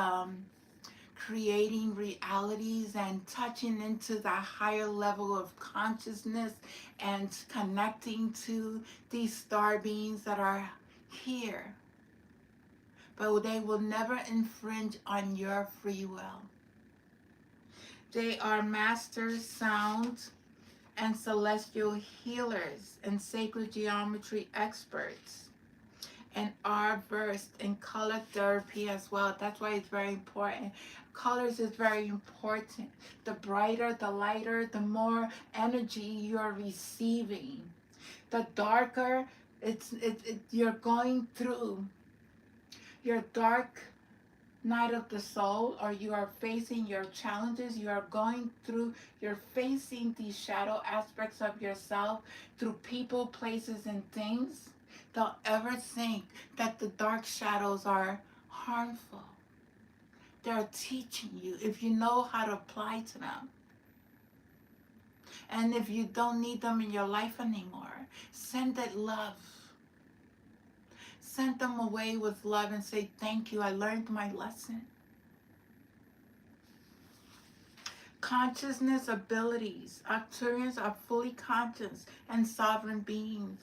creating realities and touching into the higher level of consciousness and connecting to these star beings that are here. But they will never infringe on your free will. They are masters, sound, and celestial healers and sacred geometry experts, and are versed in color therapy as well. That's why it's very important. Colors is very important. The brighter, the lighter, the more energy you're receiving. The darker, you're going through your dark night of the soul, or you are facing your challenges, you are going through, you're facing these shadow aspects of yourself through people, places, and things. Don't ever think that the dark shadows are harmful. They're teaching you if you know how to apply to them. And if you don't need them in your life anymore, send it love. Send them away with love and say, thank you, I learned my lesson. Consciousness abilities. Arcturians are fully conscious and sovereign beings.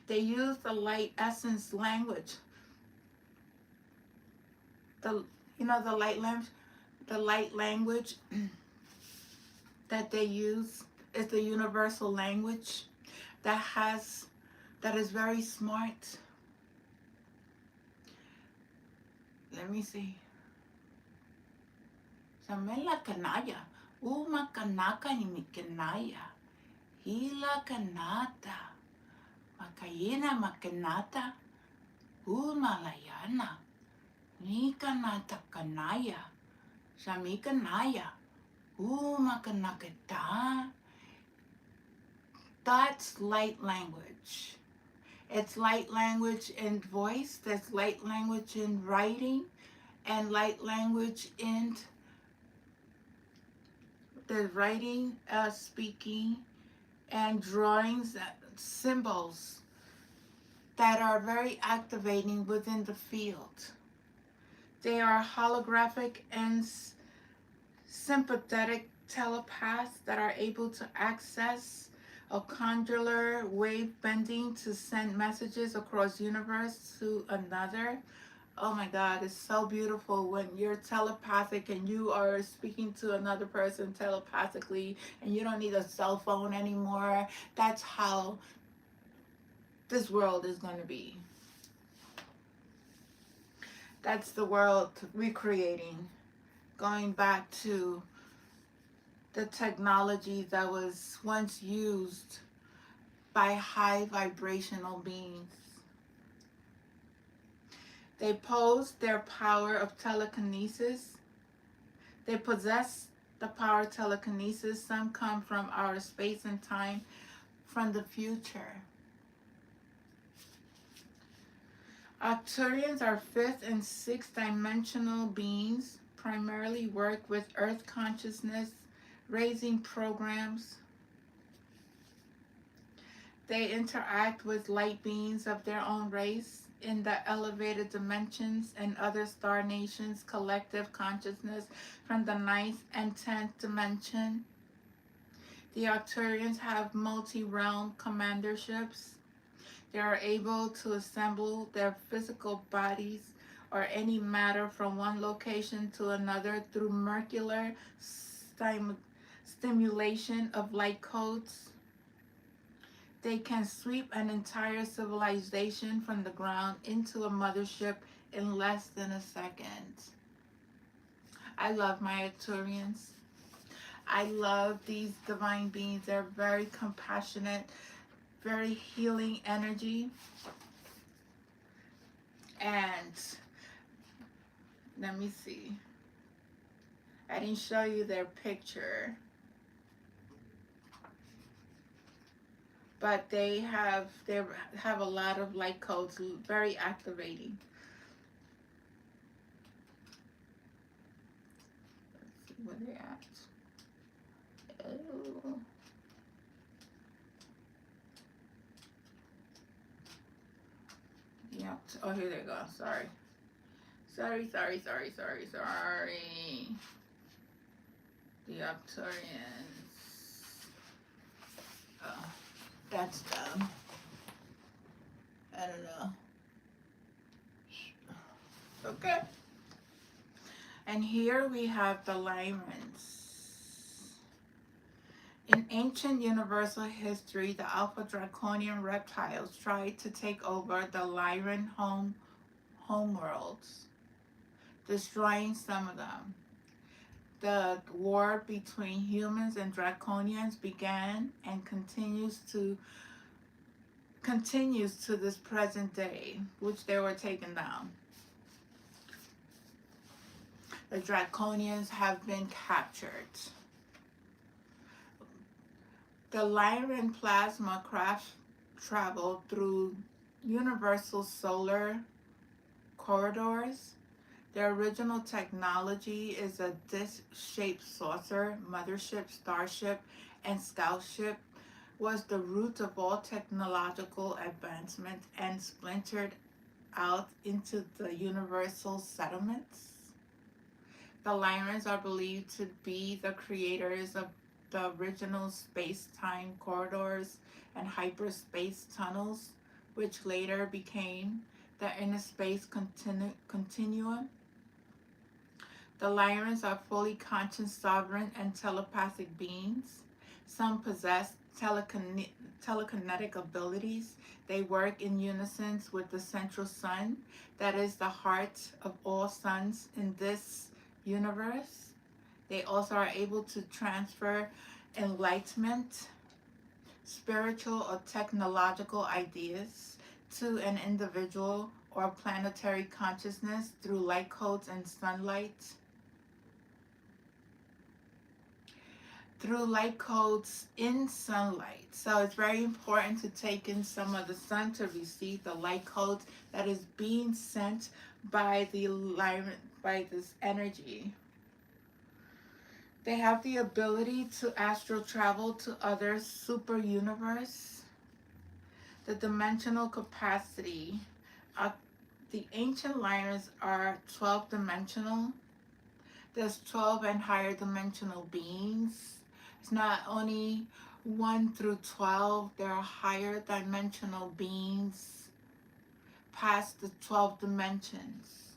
They use the light essence language. The light language that they use is the universal language that is very smart. Let me see. Samela kanaya. Uma kanaka ni mikanaya. Hila kanata. Makayina makanata. Umalayana. Nikanata kanaya. Shamikanaya. Umakanakata. That's light language. It's light language in voice, there's light language in writing, and light language in the writing, speaking, and drawings, symbols that are very activating within the field. They are holographic and sympathetic telepaths that are able to access a conjurer wave bending to send messages across universe to another. Oh my God, it's so beautiful when you're telepathic and you are speaking to another person telepathically and you don't need a cell phone anymore. That's how this world is going to be. That's the world we're creating. Going back to the technology that was once used by high vibrational beings. They pose their power of telekinesis. They possess the power of telekinesis. Some come from outer space and time, from the future. Arcturians are fifth and sixth dimensional beings, primarily work with earth consciousness, raising programs. They interact with light beings of their own race in the elevated dimensions and other star nations' collective consciousness from the ninth and 10th dimension. The Arcturians have multi-realm commanderships. They are able to assemble their physical bodies or any matter from one location to another through molecular stimulation of light codes. They can sweep an entire civilization from the ground into a mothership in less than a second. I love my Arcturians. I love these divine beings. They're very compassionate, very healing energy. And let me see. I didn't show you their picture. But they have a lot of light codes, very activating. Let's see where they're at. Oh. Yep. Oh, here they go. Sorry. the Arcturians. Oh, that's dumb. I don't know. Okay. And here we have the Lyrans. In ancient universal history, the Alpha Draconian reptiles tried to take over the Lyran homeworlds, destroying some of them. The war between humans and Draconians began and continues to this present day, which they were taken down. The Draconians have been captured. The Lyran plasma craft traveled through universal solar corridors. The original technology is a disc-shaped saucer, mothership, starship, and scoutship was the root of all technological advancement and splintered out into the universal settlements. The Lyrans are believed to be the creators of the original space-time corridors and hyperspace tunnels, which later became the inner space continuum. The Lyrans are fully conscious, sovereign, and telepathic beings. Some possess telekinetic abilities. They work in unison with the central sun, that is the heart of all suns in this universe. They also are able to transfer enlightenment, spiritual or technological ideas to an individual or planetary consciousness through light codes and sunlight. Through light codes in sunlight. So it's very important to take in some of the sun to receive the light codes that is being sent by by this energy. They have the ability to astral travel to other super universe. The dimensional capacity. The ancient Lyrans are 12 dimensional. There's 12 and higher dimensional beings. It's not only 1 through 12, there are higher dimensional beings past the 12 dimensions.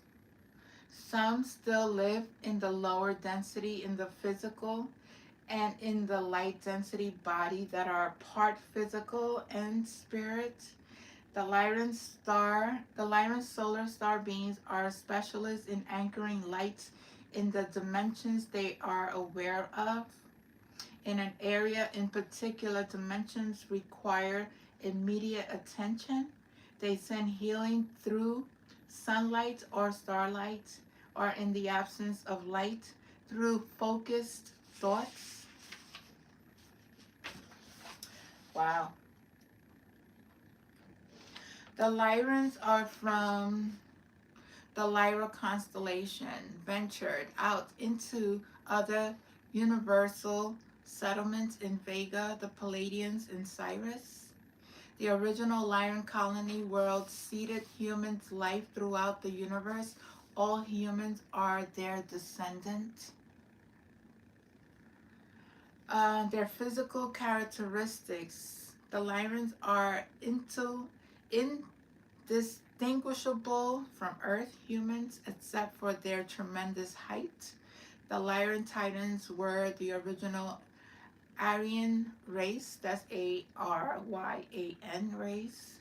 Some still live in the lower density in the physical and in the light density body that are part physical and spirit. The Lyran solar star beings are specialists in anchoring light in the dimensions they are aware of. In an area in particular, dimensions require immediate attention. They send healing through sunlight or starlight, or in the absence of light, through focused thoughts. Wow. The Lyrans are from the Lyra constellation, ventured out into other universal settlements in Vega, the Palladians in Cyrus. The original Lyran colony world seeded humans' life throughout the universe. All humans are their descendant. Their physical characteristics. The Lyrans are indistinguishable from Earth humans except for their tremendous height. The Lyran Titans were the original Aryan race, that's Aryan race.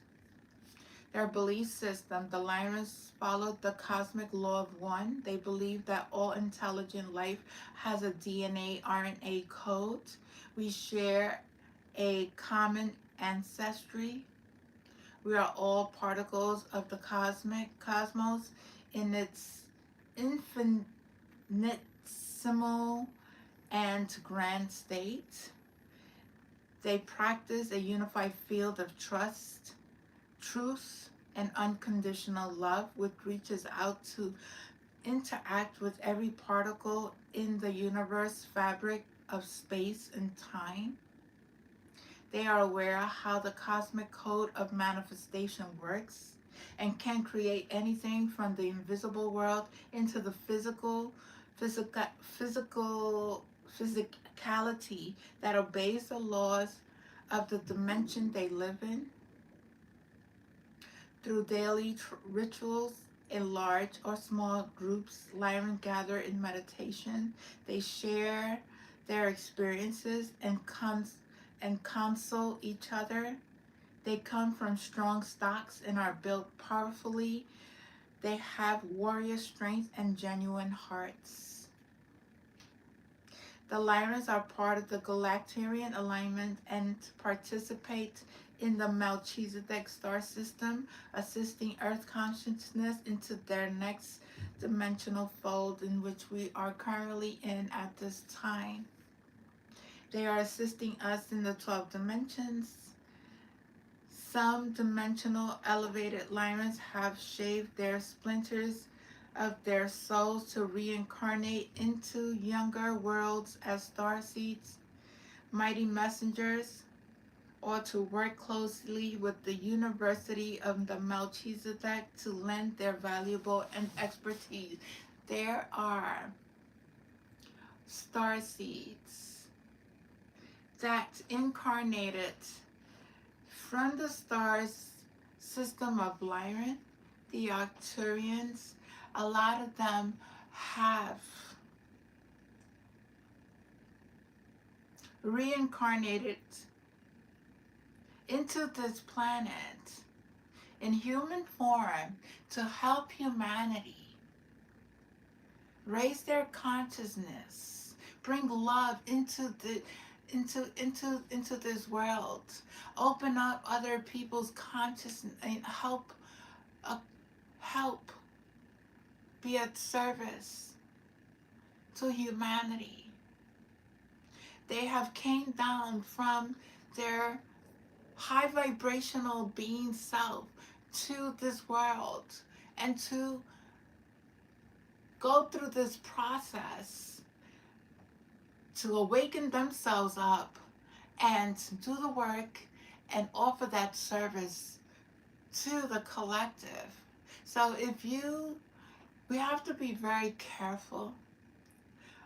Their belief system, the Lyrans followed the cosmic law of one. They believe that all intelligent life has a DNA RNA code. We share a common ancestry. We are all particles of the cosmos in its infinitesimal and grand state. They practice a unified field of trust, truth, and unconditional love, which reaches out to interact with every particle in the universe fabric of space and time. They are aware of how the cosmic code of manifestation works and can create anything from the invisible world into the physical physicality that obeys the laws of the dimension they live in. Through daily rituals in large or small groups, Lyran gather in meditation. They share their experiences and counsel each other. They come from strong stocks and are built powerfully. They have warrior strength and genuine hearts. The Lyrans are part of the Galactarian alignment and participate in the Melchizedek star system, assisting Earth consciousness into their next dimensional fold, in which we are currently in at this time. They are assisting us in the 12 dimensions. Some dimensional elevated Lyrans have shaved their splinters of their souls to reincarnate into younger worlds as starseeds, mighty messengers, or to work closely with the University of the Melchizedek to lend their valuable and expertise. There are starseeds that incarnated from the stars system of Lyran, the Arcturians. A lot of them have reincarnated into this planet in human form to help humanity raise their consciousness, bring love into this world, open up other people's consciousness, and help be at service to humanity. They have came down from their high vibrational being self to this world and to go through this process to awaken themselves up and do the work and offer that service to the collective. So we have to be very careful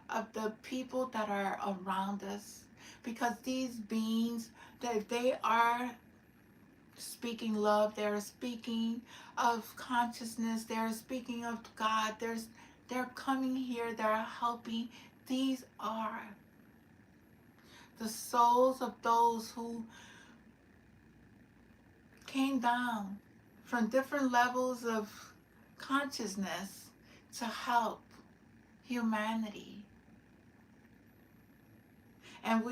of the people that are around us, because these beings, they are speaking love, they're speaking of consciousness, they're speaking of God, they're coming here, they're helping. These are the souls of those who came down from different levels of consciousness to help humanity. And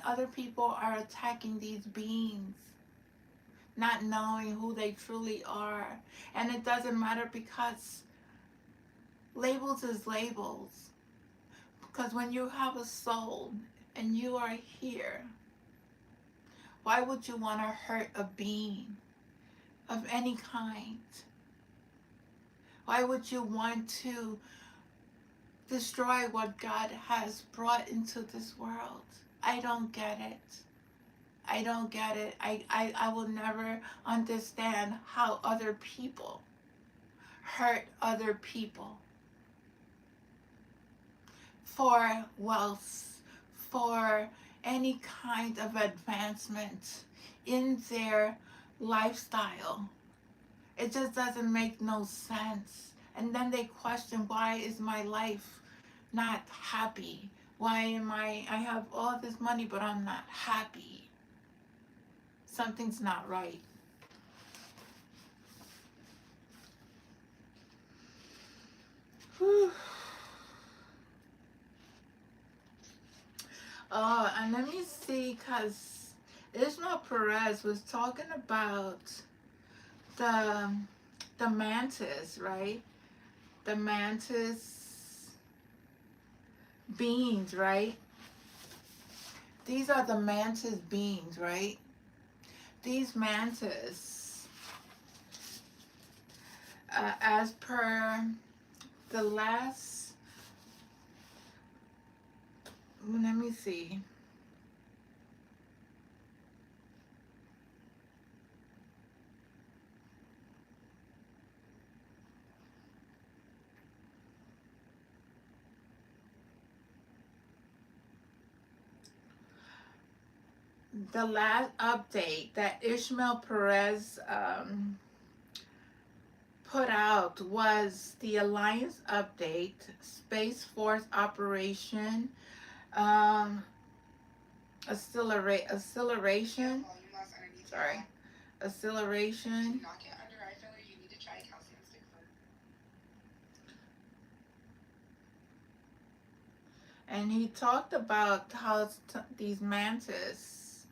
other people are attacking these beings, not knowing who they truly are. And it doesn't matter, because labels is labels. Because when you have a soul and you are here, why would you want to hurt a being of any kind? Why would you want to destroy what God has brought into this world? I don't get it. I don't get it. I will never understand how other people hurt other people for wealth, for any kind of advancement in their lifestyle. It just doesn't make no sense. And then they question, why is my life not happy? Why am I have all this money, but I'm not happy? Something's not right. Whew. Oh, and let me see, because Ishmael Perez was talking about the mantis, right? The mantis beings, right? These are the mantis beings, right? These mantis, as per the last, let me see. the last update that Ishmael Perez put out was the Alliance update, Space Force Operation, um, acceleration. Sorry, acceleration. And he talked about how these mantis.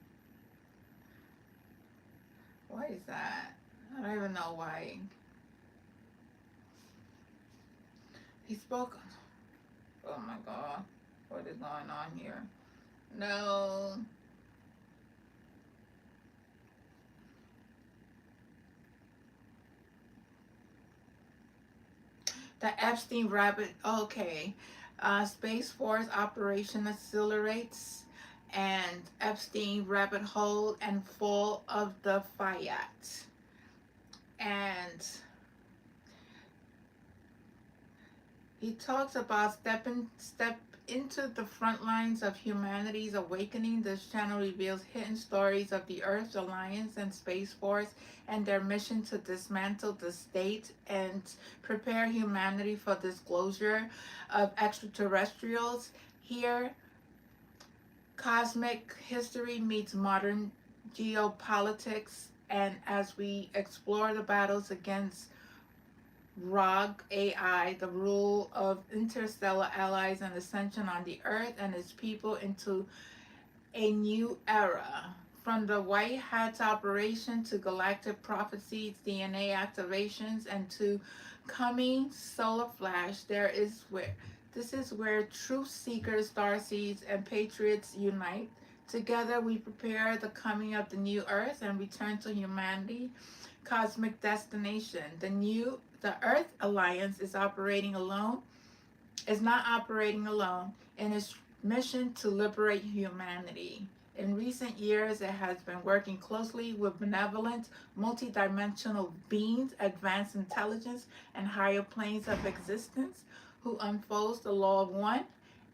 What is that? I don't even know why. He spoke. Oh my god, what is going on here? No. The Epstein rabbit. Okay. Space Force operation accelerates, and Epstein rabbit hole and fall of the Fayette. And he talks about step into the front lines of humanity's awakening. This channel reveals hidden stories of the Earth Alliance and Space Force and their mission to dismantle the state and prepare humanity for disclosure of extraterrestrials. Here, cosmic history meets modern geopolitics, and as we explore the battles against Rogue AI, the rule of interstellar allies and ascension on the Earth and its people into a new era. From the White Hat operation to galactic prophecies, DNA activations, and to coming solar flash, this is where truth seekers, starseeds, and patriots unite. Together, we prepare the coming of the new Earth and return to humanity cosmic destination. The Earth Alliance is not operating alone in its mission to liberate humanity. In recent years, it has been working closely with benevolent, multidimensional beings, advanced intelligence, and higher planes of existence who unfolds the law of one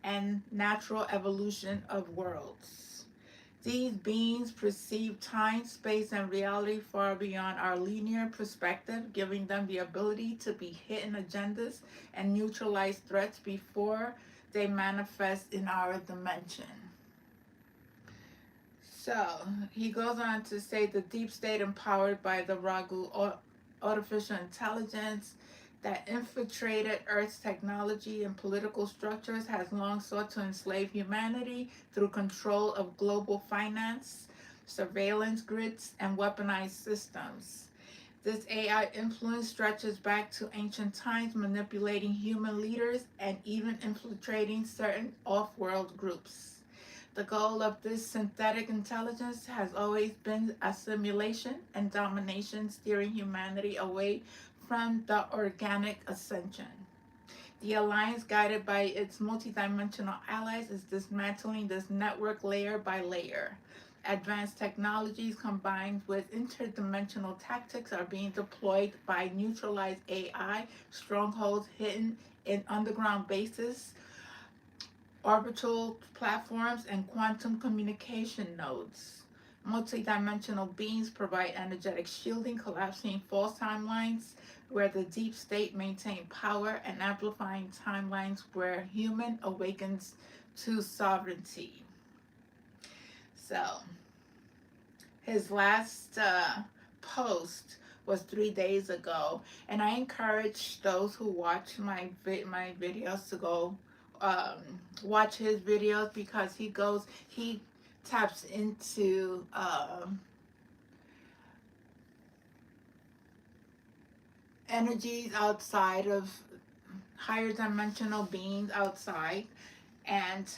and natural evolution of worlds. These beings perceive time, space, and reality far beyond our linear perspective, giving them the ability to be hidden agendas and neutralize threats before they manifest in our dimension. So he goes on to say the deep state empowered by the Ragu artificial intelligence that infiltrated Earth's technology and political structures has long sought to enslave humanity through control of global finance, surveillance grids, and weaponized systems. This AI influence stretches back to ancient times, manipulating human leaders and even infiltrating certain off world groups. The goal of this synthetic intelligence has always been assimilation and domination, steering humanity away from the organic ascension. The Alliance, guided by its multidimensional allies, is dismantling this network layer by layer. Advanced technologies combined with interdimensional tactics are being deployed by neutralized AI strongholds hidden in underground bases, orbital platforms, and quantum communication nodes. Multidimensional beings provide energetic shielding, collapsing false timelines where the deep state maintain power and amplifying timelines where human awakens to sovereignty. So, his last post was 3 days ago, and I encourage those who watch my videos to go watch his videos because he taps into energies outside of higher dimensional beings outside, and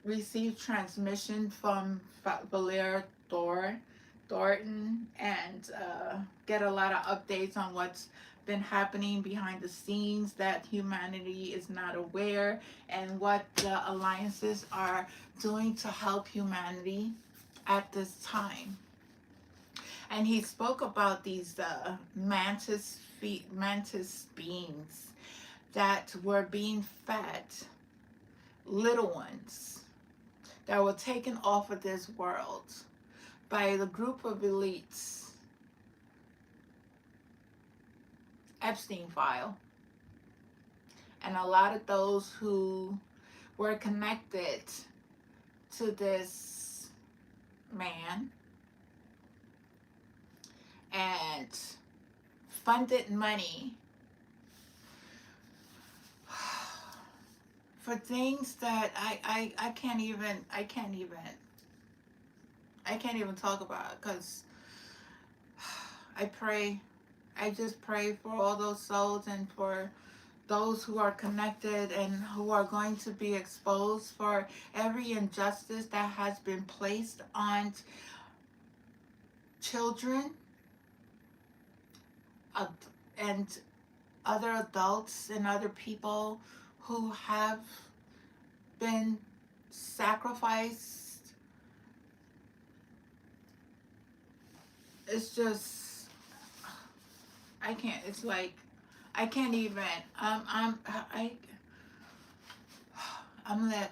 receive transmission from Valer Thornton, and get a lot of updates on what's been happening behind the scenes that humanity is not aware, and what the alliances are doing to help humanity at this time. And he spoke about these mantis beings that were being fed little ones that were taken off of this world by the group of elites, Epstein file, and a lot of those who were connected to this man and funded money for things that I can't even talk about, because I pray, I just pray for all those souls and for those who are connected and who are going to be exposed for every injustice that has been placed on children and other adults and other people who have been sacrificed. It's just, I can't, it's like, I can't even, I'm let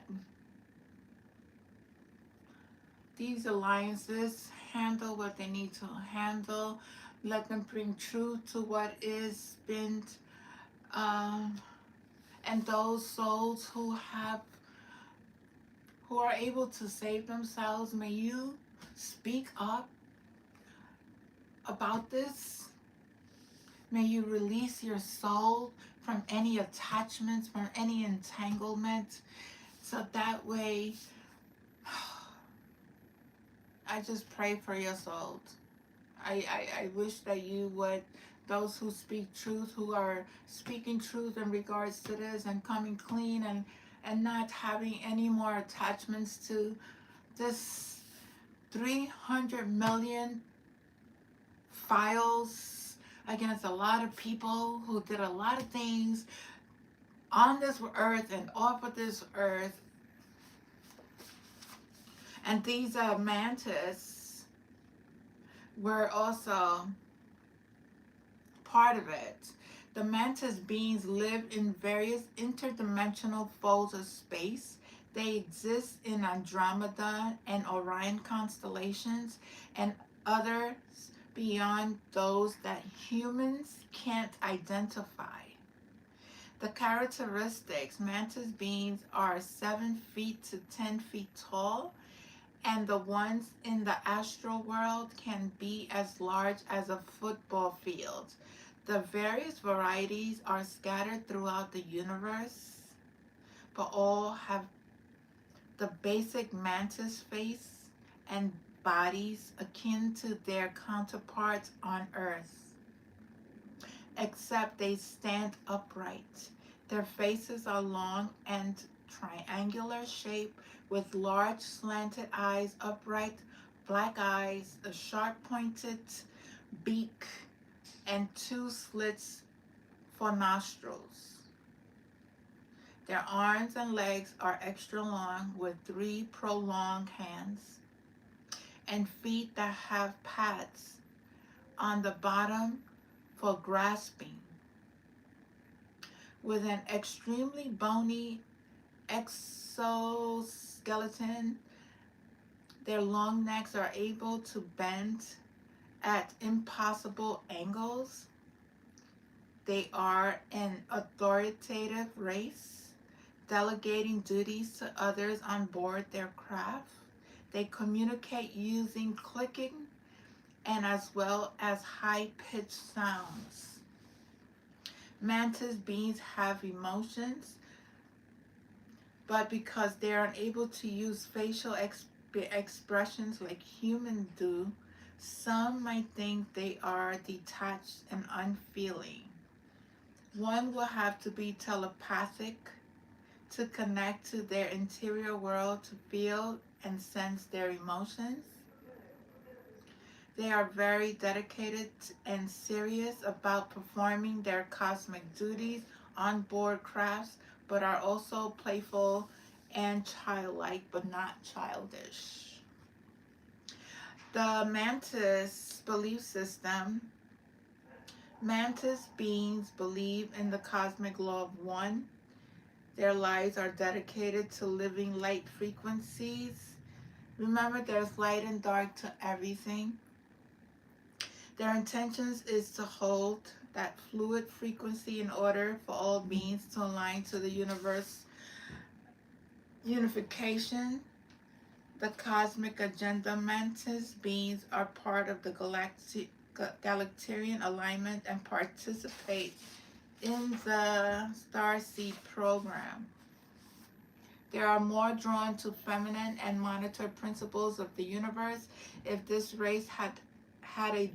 these alliances handle what they need to handle. Let them bring truth to what is been, and those souls who are able to save themselves, may you speak up about this. May you release your soul from any attachments, from any entanglement, so that way, I just pray for your souls. I wish that you would, those who speak truth, who are speaking truth in regards to this and coming clean and not having any more attachments to this 300 million files against a lot of people who did a lot of things on this earth and off of this earth. And these mantis were also part of it. The mantis beings live in various interdimensional folds of space. They exist in Andromeda and Orion constellations and others beyond those that humans can't identify. The characteristics: mantis beings are 7 feet to 10 feet tall, and the ones in the astral world can be as large as a football field. The various varieties are scattered throughout the universe, but all have the basic mantis face and bodies akin to their counterparts on Earth, except they stand upright. Their faces are long and triangular shape with large slanted eyes, upright black eyes, a sharp pointed beak, and 2 slits for nostrils. Their arms and legs are extra long with 3 prolonged hands and feet that have pads on the bottom for grasping. With an extremely bony exoskeleton, their long necks are able to bend at impossible angles. They are an authoritative race, delegating duties to others on board their craft. They communicate using clicking and as well as high-pitched sounds. Mantis beings have emotions, but because they are unable to use facial expressions like humans do, some might think they are detached and unfeeling. One will have to be telepathic to connect to their interior world to feel and sense their emotions. They are very dedicated and serious about performing their cosmic duties on board crafts, but are also playful and childlike, but not childish. The mantis belief system: mantis beings believe in the cosmic law of one, Their lives are dedicated to living light frequencies. Remember, there's light and dark to everything. Their intentions is to hold that fluid frequency in order for all beings to align to the universe unification. The cosmic agenda mantis beings are part of the galactarian alignment and participate in the Starseed program. They are more drawn to feminine and monitor principles of the universe. If this race had a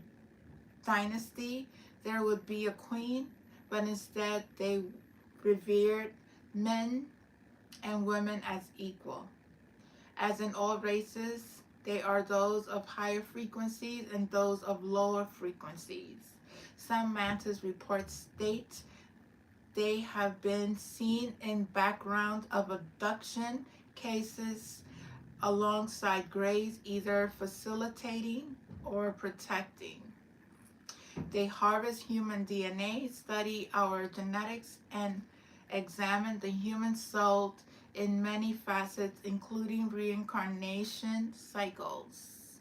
dynasty, there would be a queen, but instead they revered men and women as equal. As in all races, they are those of higher frequencies and those of lower frequencies. Some mantis reports state they have been seen in background of abduction cases alongside graves, either facilitating or protecting. They harvest human DNA, study our genetics, and examine the human soul in many facets, including reincarnation cycles.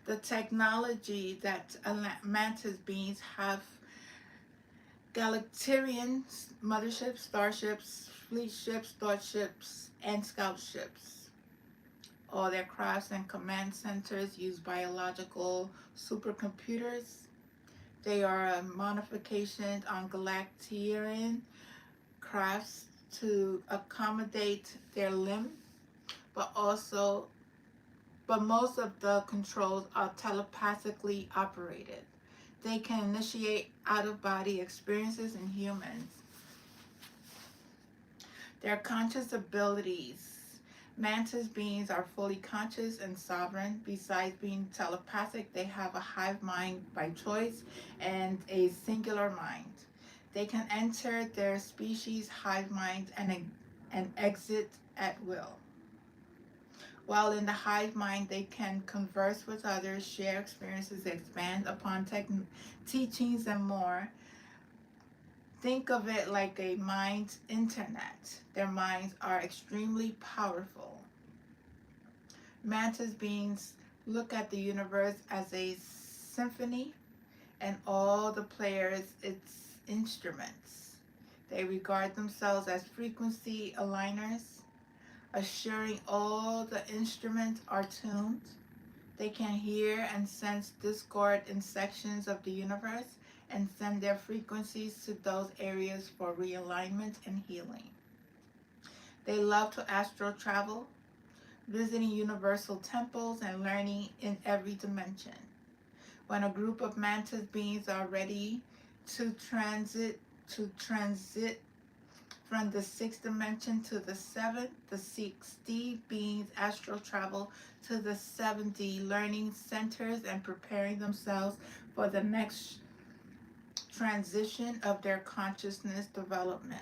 The technology that mantis beings have: Galactarian motherships, starships, fleet ships, thought ships, and scout ships. All their crafts and command centers use biological supercomputers. They are a modification on Galactarian crafts to accommodate their limb, but also but most of the controls are telepathically operated. They can initiate out-of-body experiences in humans. Their conscious abilities. Mantis beings are fully conscious and sovereign. Besides being telepathic, they have a hive mind by choice and a singular mind. They can enter their species' hive mind and exit at will. While in the hive mind, they can converse with others, share experiences, expand upon teachings, and more. Think of it like a mind internet. Their minds are extremely powerful. Mantis beings look at the universe as a symphony and all the players its instruments. They regard themselves as frequency aligners, assuring all the instruments are tuned. They can hear and sense discord in sections of the universe and send their frequencies to those areas for realignment and healing. They love to astral travel, visiting universal temples and learning in every dimension. When a group of mantis beings are ready to transit from the sixth dimension to the seventh, the 60 beings astral travel to the 70 learning centers and preparing themselves for the next transition of their consciousness development.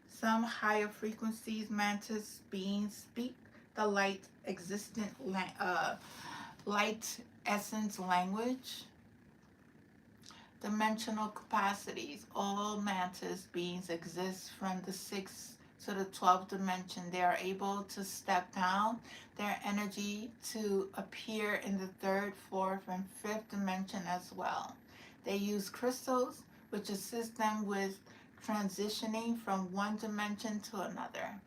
Some higher frequencies mantis beings speak the light essence language. Dimensional capacities. All mantis beings exist from the 6th to the 12th dimension. They are able to step down their energy to appear in the 3rd, 4th, and 5th dimension as well. They use crystals, which assist them with transitioning from one dimension to another.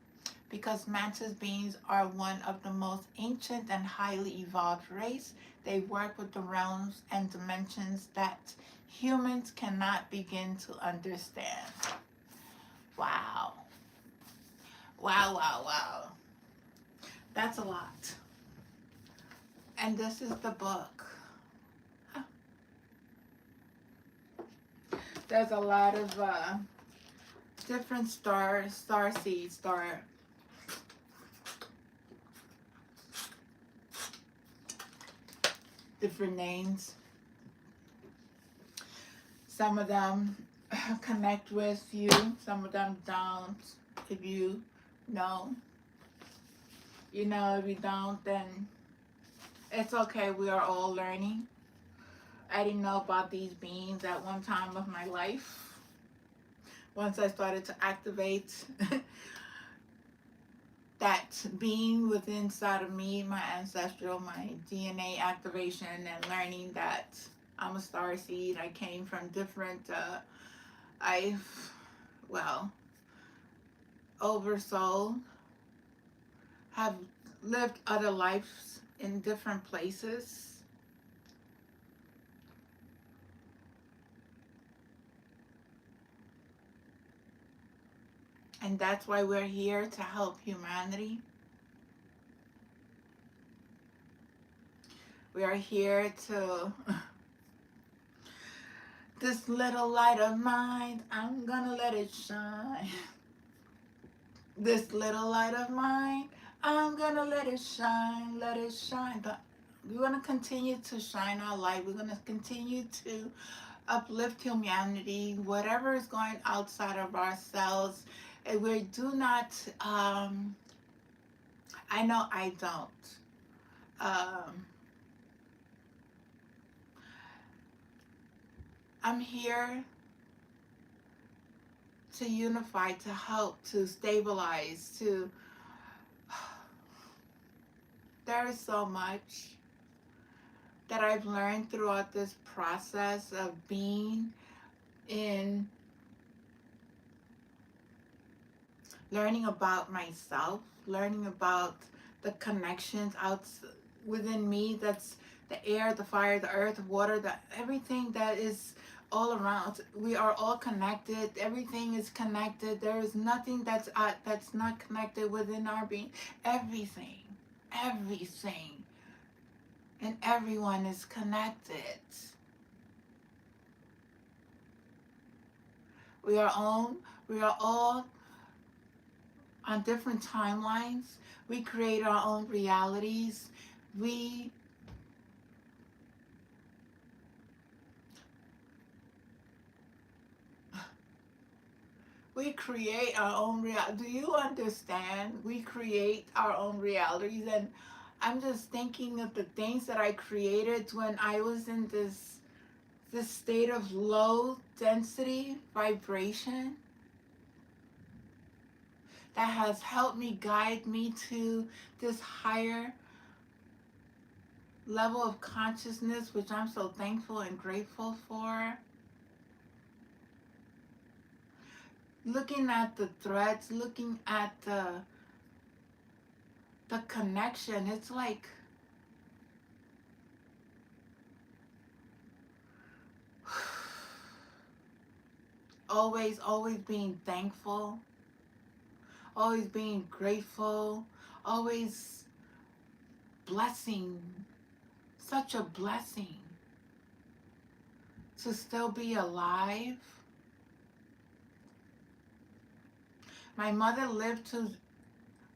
Because mantis beings are one of the most ancient and highly evolved race, they work with the realms and dimensions that humans cannot begin to understand. Wow. Wow, wow, wow. That's a lot. And this is the book. There's a lot of different star seeds, different names. Some of them connect with you, some of them don't. If you know, if you don't, then it's okay. We are all learning. I didn't know about these beings at one time of my life, Once I started to activate that being within inside of me, my ancestral, my DNA activation, and learning that I'm a star seed. I came from different, I've, well, oversoul, have lived other lives in different places. And that's why we're here to help humanity. We are here to, this little light of mine, I'm gonna let it shine. This little light of mine, I'm gonna let it shine, let it shine. But we're gonna continue to shine our light. We're gonna continue to uplift humanity, whatever is going outside of ourselves. And we do not, I know I don't. Um, I'm here to unify, to help, to stabilize, to, there is so much that I've learned throughout this process of being in learning about myself, learning about the connections out within me, that's the air, the fire, the earth, the water, the everything that is all around. We are all connected. Everything is connected. There is nothing that's not connected within our being. Everything, everything, and everyone is connected. We are on. We are all on different timelines. We create our own realities. We we create our own reality. Do you understand? We create our own realities, and I'm just thinking of the things that I created when I was in this state of low density vibration that has helped me guide me to this higher level of consciousness, which I'm so thankful and grateful for. Looking at the threads, looking at the connection, it's like always being thankful, always being grateful, always blessing, such a blessing to still be alive. My mother lived to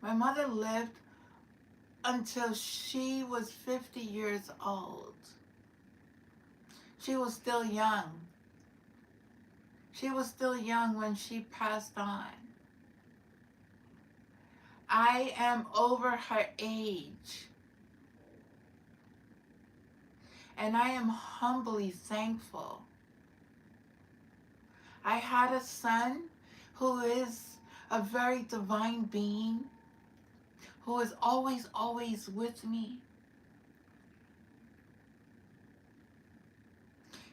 my mother lived until she was 50 years old. She was still young. She was still young when she passed on. I am over her age. And I am humbly thankful. I had a son who is a very divine being, who is always with me.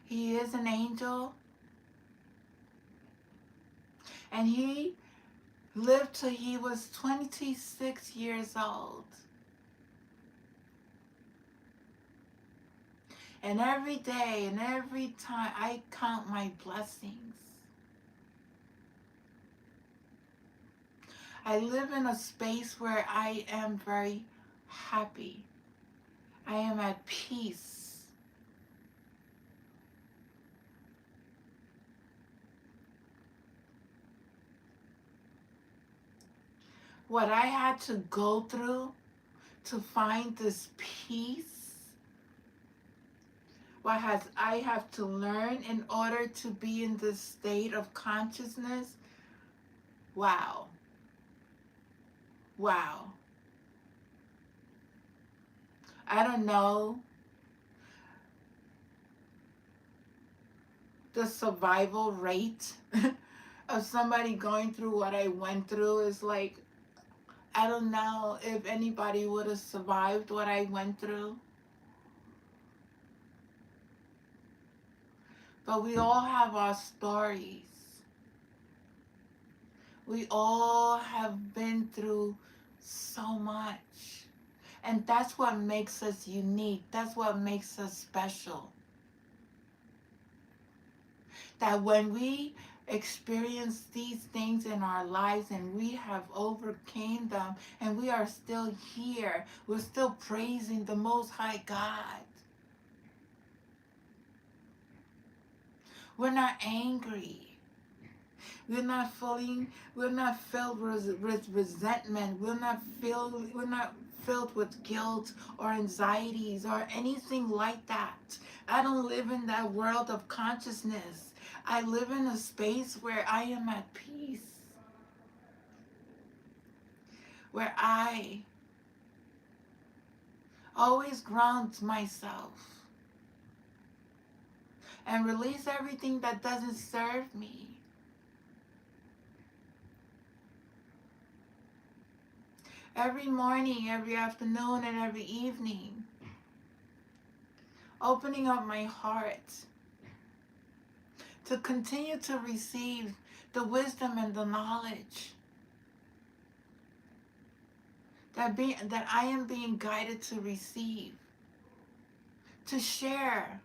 He is an angel, and he lived till he was 26 years old. And every day and every time I count my blessings. I live in a space where I am very happy. I am at peace. What I had to go through to find this peace, what has I have to learn in order to be in this state of consciousness, wow. Wow. I don't know the survival rate of somebody going through what I went through is like, I don't know if anybody would have survived what I went through. But we all have our stories. We all have been through so much. And that's what makes us unique. That's what makes us special. That when we experience these things in our lives and we have overcame them and we are still here, we're still praising the Most High God. We're not angry. We're not filled with resentment. We're not filled with guilt or anxieties or anything like that. I don't live in that world of consciousness. I live in a space where I am at peace, where I always ground myself and release everything that doesn't serve me. Every morning, every afternoon, and every evening, opening up my heart to continue to receive the wisdom and the knowledge that I am being guided to receive, to share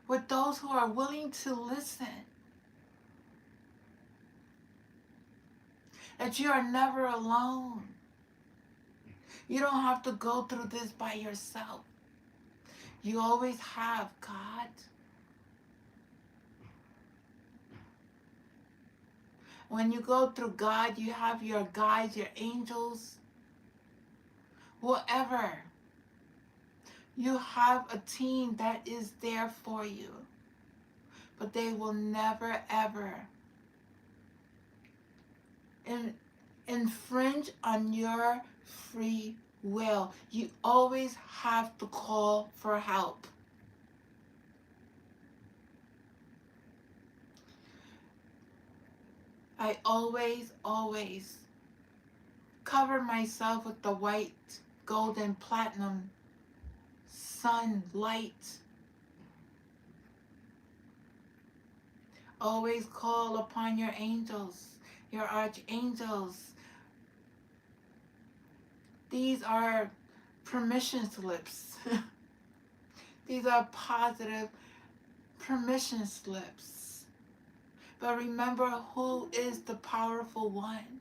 with those who are willing to listen. That you are never alone. You don't have to go through this by yourself. You always have God. When you go through God, you have your guides, your angels, whoever. You have a team that is there for you. But they will never, ever infringe on your free will. You always have to call for help. I always cover myself with the white, golden, platinum sunlight. Always call upon your angels, your archangels. These are permission slips. These are positive permission slips. But remember who is the powerful one.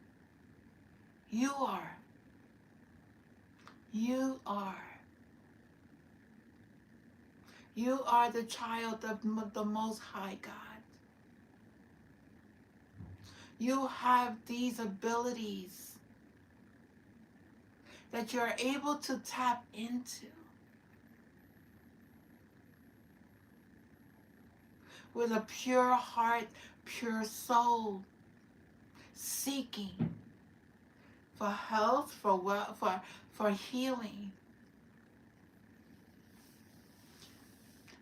You are. You are. You are the child of the Most High God. You have these abilities that you're able to tap into with a pure heart, pure soul, seeking for health, for healing.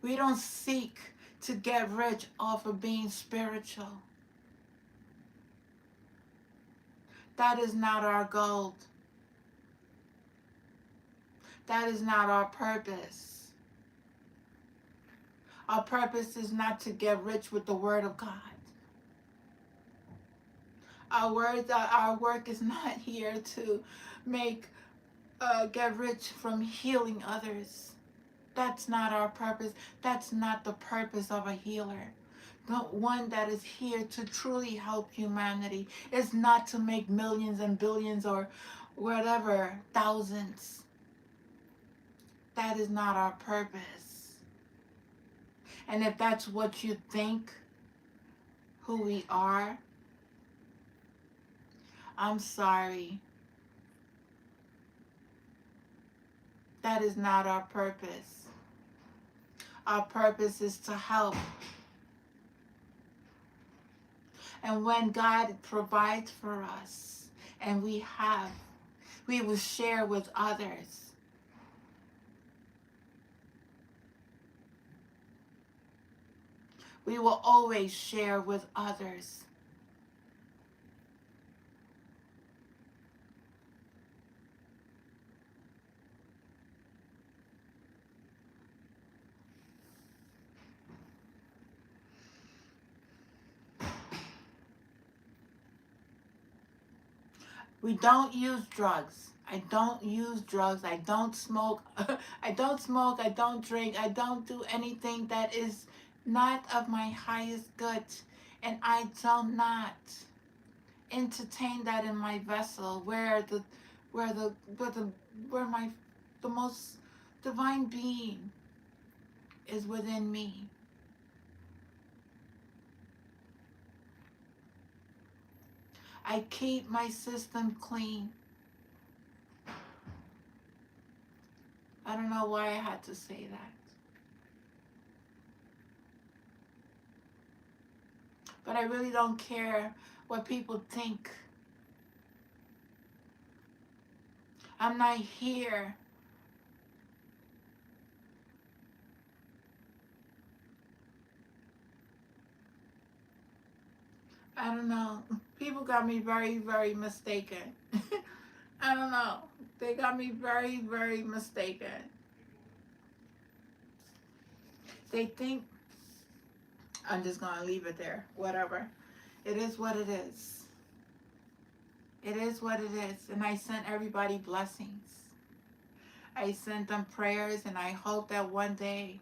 We don't seek to get rich off of being spiritual. That is not our goal. That is not our purpose. Our purpose is not to get rich with the Word of God. Our work is not here to get rich from healing others. That's not our purpose. That's not the purpose of a healer. The one that is here to truly help humanity is not to make millions and billions or whatever, thousands. That is not our purpose. And if that's what you think who we are, I'm sorry. That is not our purpose. Our purpose is to help. And when God provides for us, and we will share with others. We will always share with others. We don't use drugs. I don't use drugs. I don't smoke. I don't smoke. I don't drink. I don't do anything that is not of my highest good. And I do not entertain that in my vessel where the where my the most divine being is within me. I keep my system clean. I don't know why I had to say that. But I really don't care what people think. I'm not here. I don't know. People got me very, very mistaken. I don't know. They got me very, very mistaken. They think I'm just going to leave it there. Whatever. It is what it is. It is what it is. And I sent everybody blessings. I sent them prayers, and I hope that one day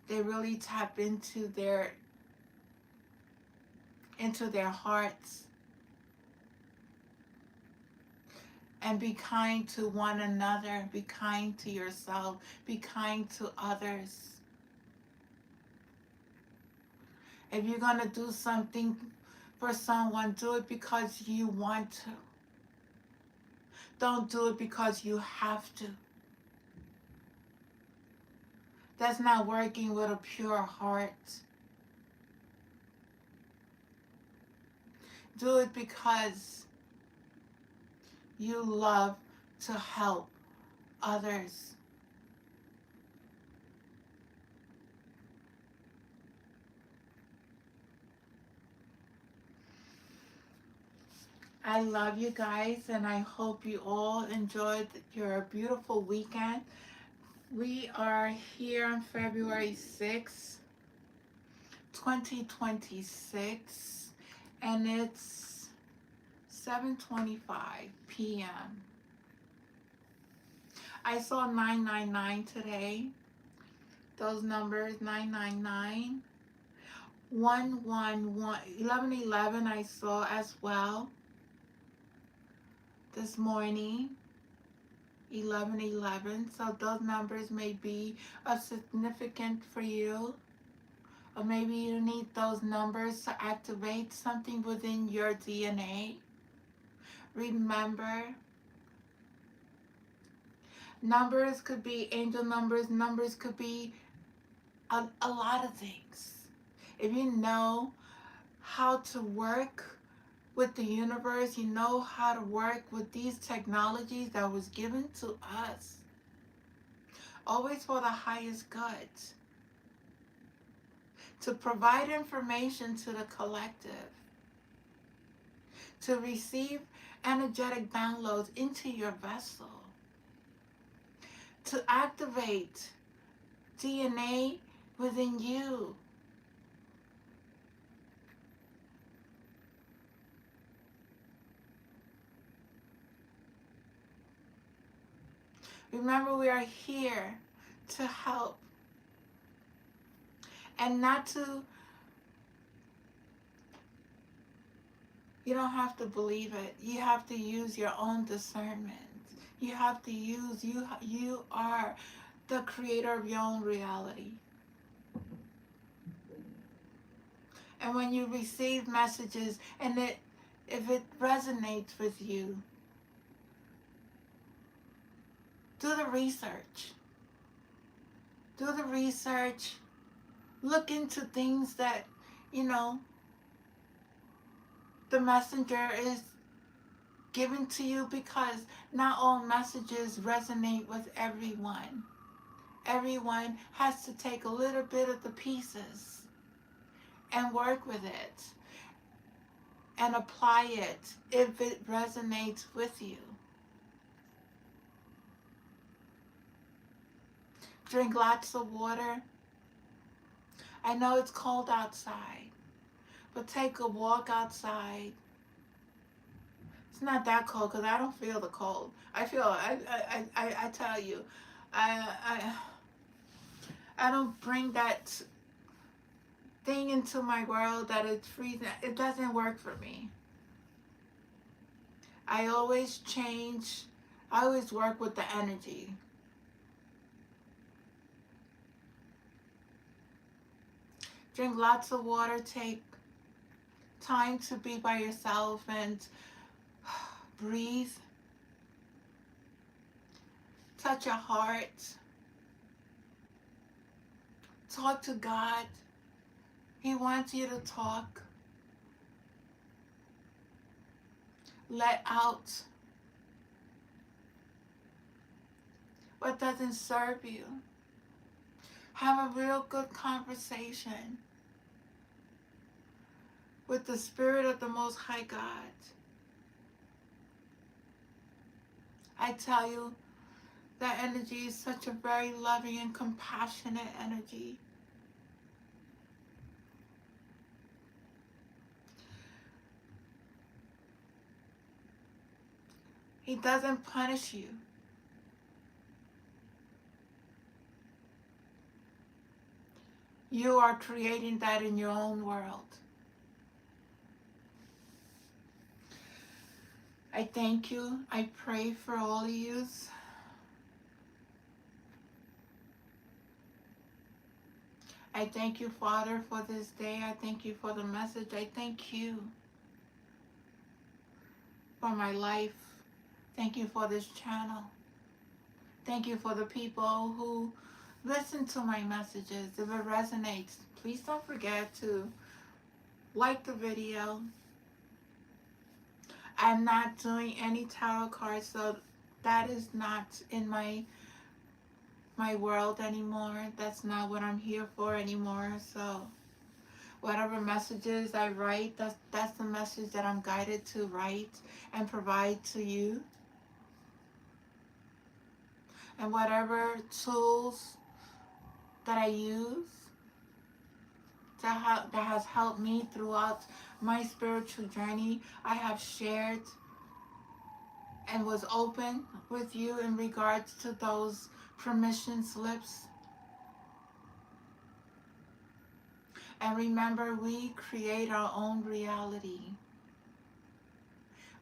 they really tap into their hearts and be kind to one another, be kind to yourself, be kind to others. If you're going to do something for someone, do it because you want to. Don't do it because you have to. That's not working with a pure heart. Do it because you love to help others. I love you guys, and I hope you all enjoyed your beautiful weekend. We are here on February 6th, 2026, and it's 7:25 p.m. I saw 999 today. Those numbers, 999, 111, 1111 I saw as well this morning. 1111. So those numbers may be of significant for you, or maybe you need those numbers to activate something within your DNA. Remember, numbers could be angel numbers. Numbers could be a lot of things. If you know how to work with the universe, you know how to work with these technologies that was given to us, always for the highest good, to provide information to the collective, to receive energetic downloads into your vessel, to activate DNA within you. Remember, we are here to help and not to, you don't have to believe it. You have to use your own discernment. You have to use, you are the creator of your own reality. And when you receive messages and if it resonates with you, do the research. Do the research. Look into things that, you know, the messenger is given to you, because not all messages resonate with everyone. Everyone has to take a little bit of the pieces and work with it and apply it if it resonates with you. Drink lots of water. I know it's cold outside, but take a walk outside. It's not that cold because I don't feel the cold. I tell you, I, I, I don't bring that thing into my world that it's freezing. It doesn't work for me. I always change. I always work with the energy. Drink lots of water. Take time to be by yourself and breathe. Touch your heart. Talk to God. He wants you to talk. Let out what doesn't serve you. Have a real good conversation with the Spirit of the Most High God. I tell you, that energy is such a very loving and compassionate energy. He doesn't punish you. You are creating that in your own world. I thank you. I pray for all of you. I thank you, Father, for this day. I thank you for the message. I thank you for my life. Thank you for this channel. Thank you for the people who listen to my messages. If it resonates, please don't forget to like the video. I'm not doing any tarot cards, so that is not in my world anymore. That's not what I'm here for anymore. So whatever messages I write, that's the message that I'm guided to write and provide to you. And whatever tools that I use that has helped me throughout my spiritual journey, I have shared and was open with you in regards to those permission slips. And remember, we create our own reality.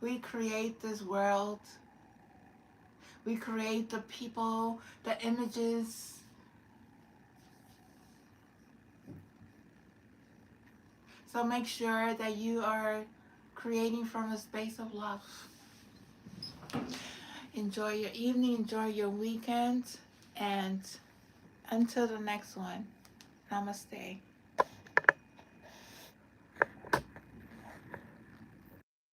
We create this world. We create the people, the images. So make sure that you are creating from a space of love. Enjoy your evening, enjoy your weekend, and until the next one, namaste.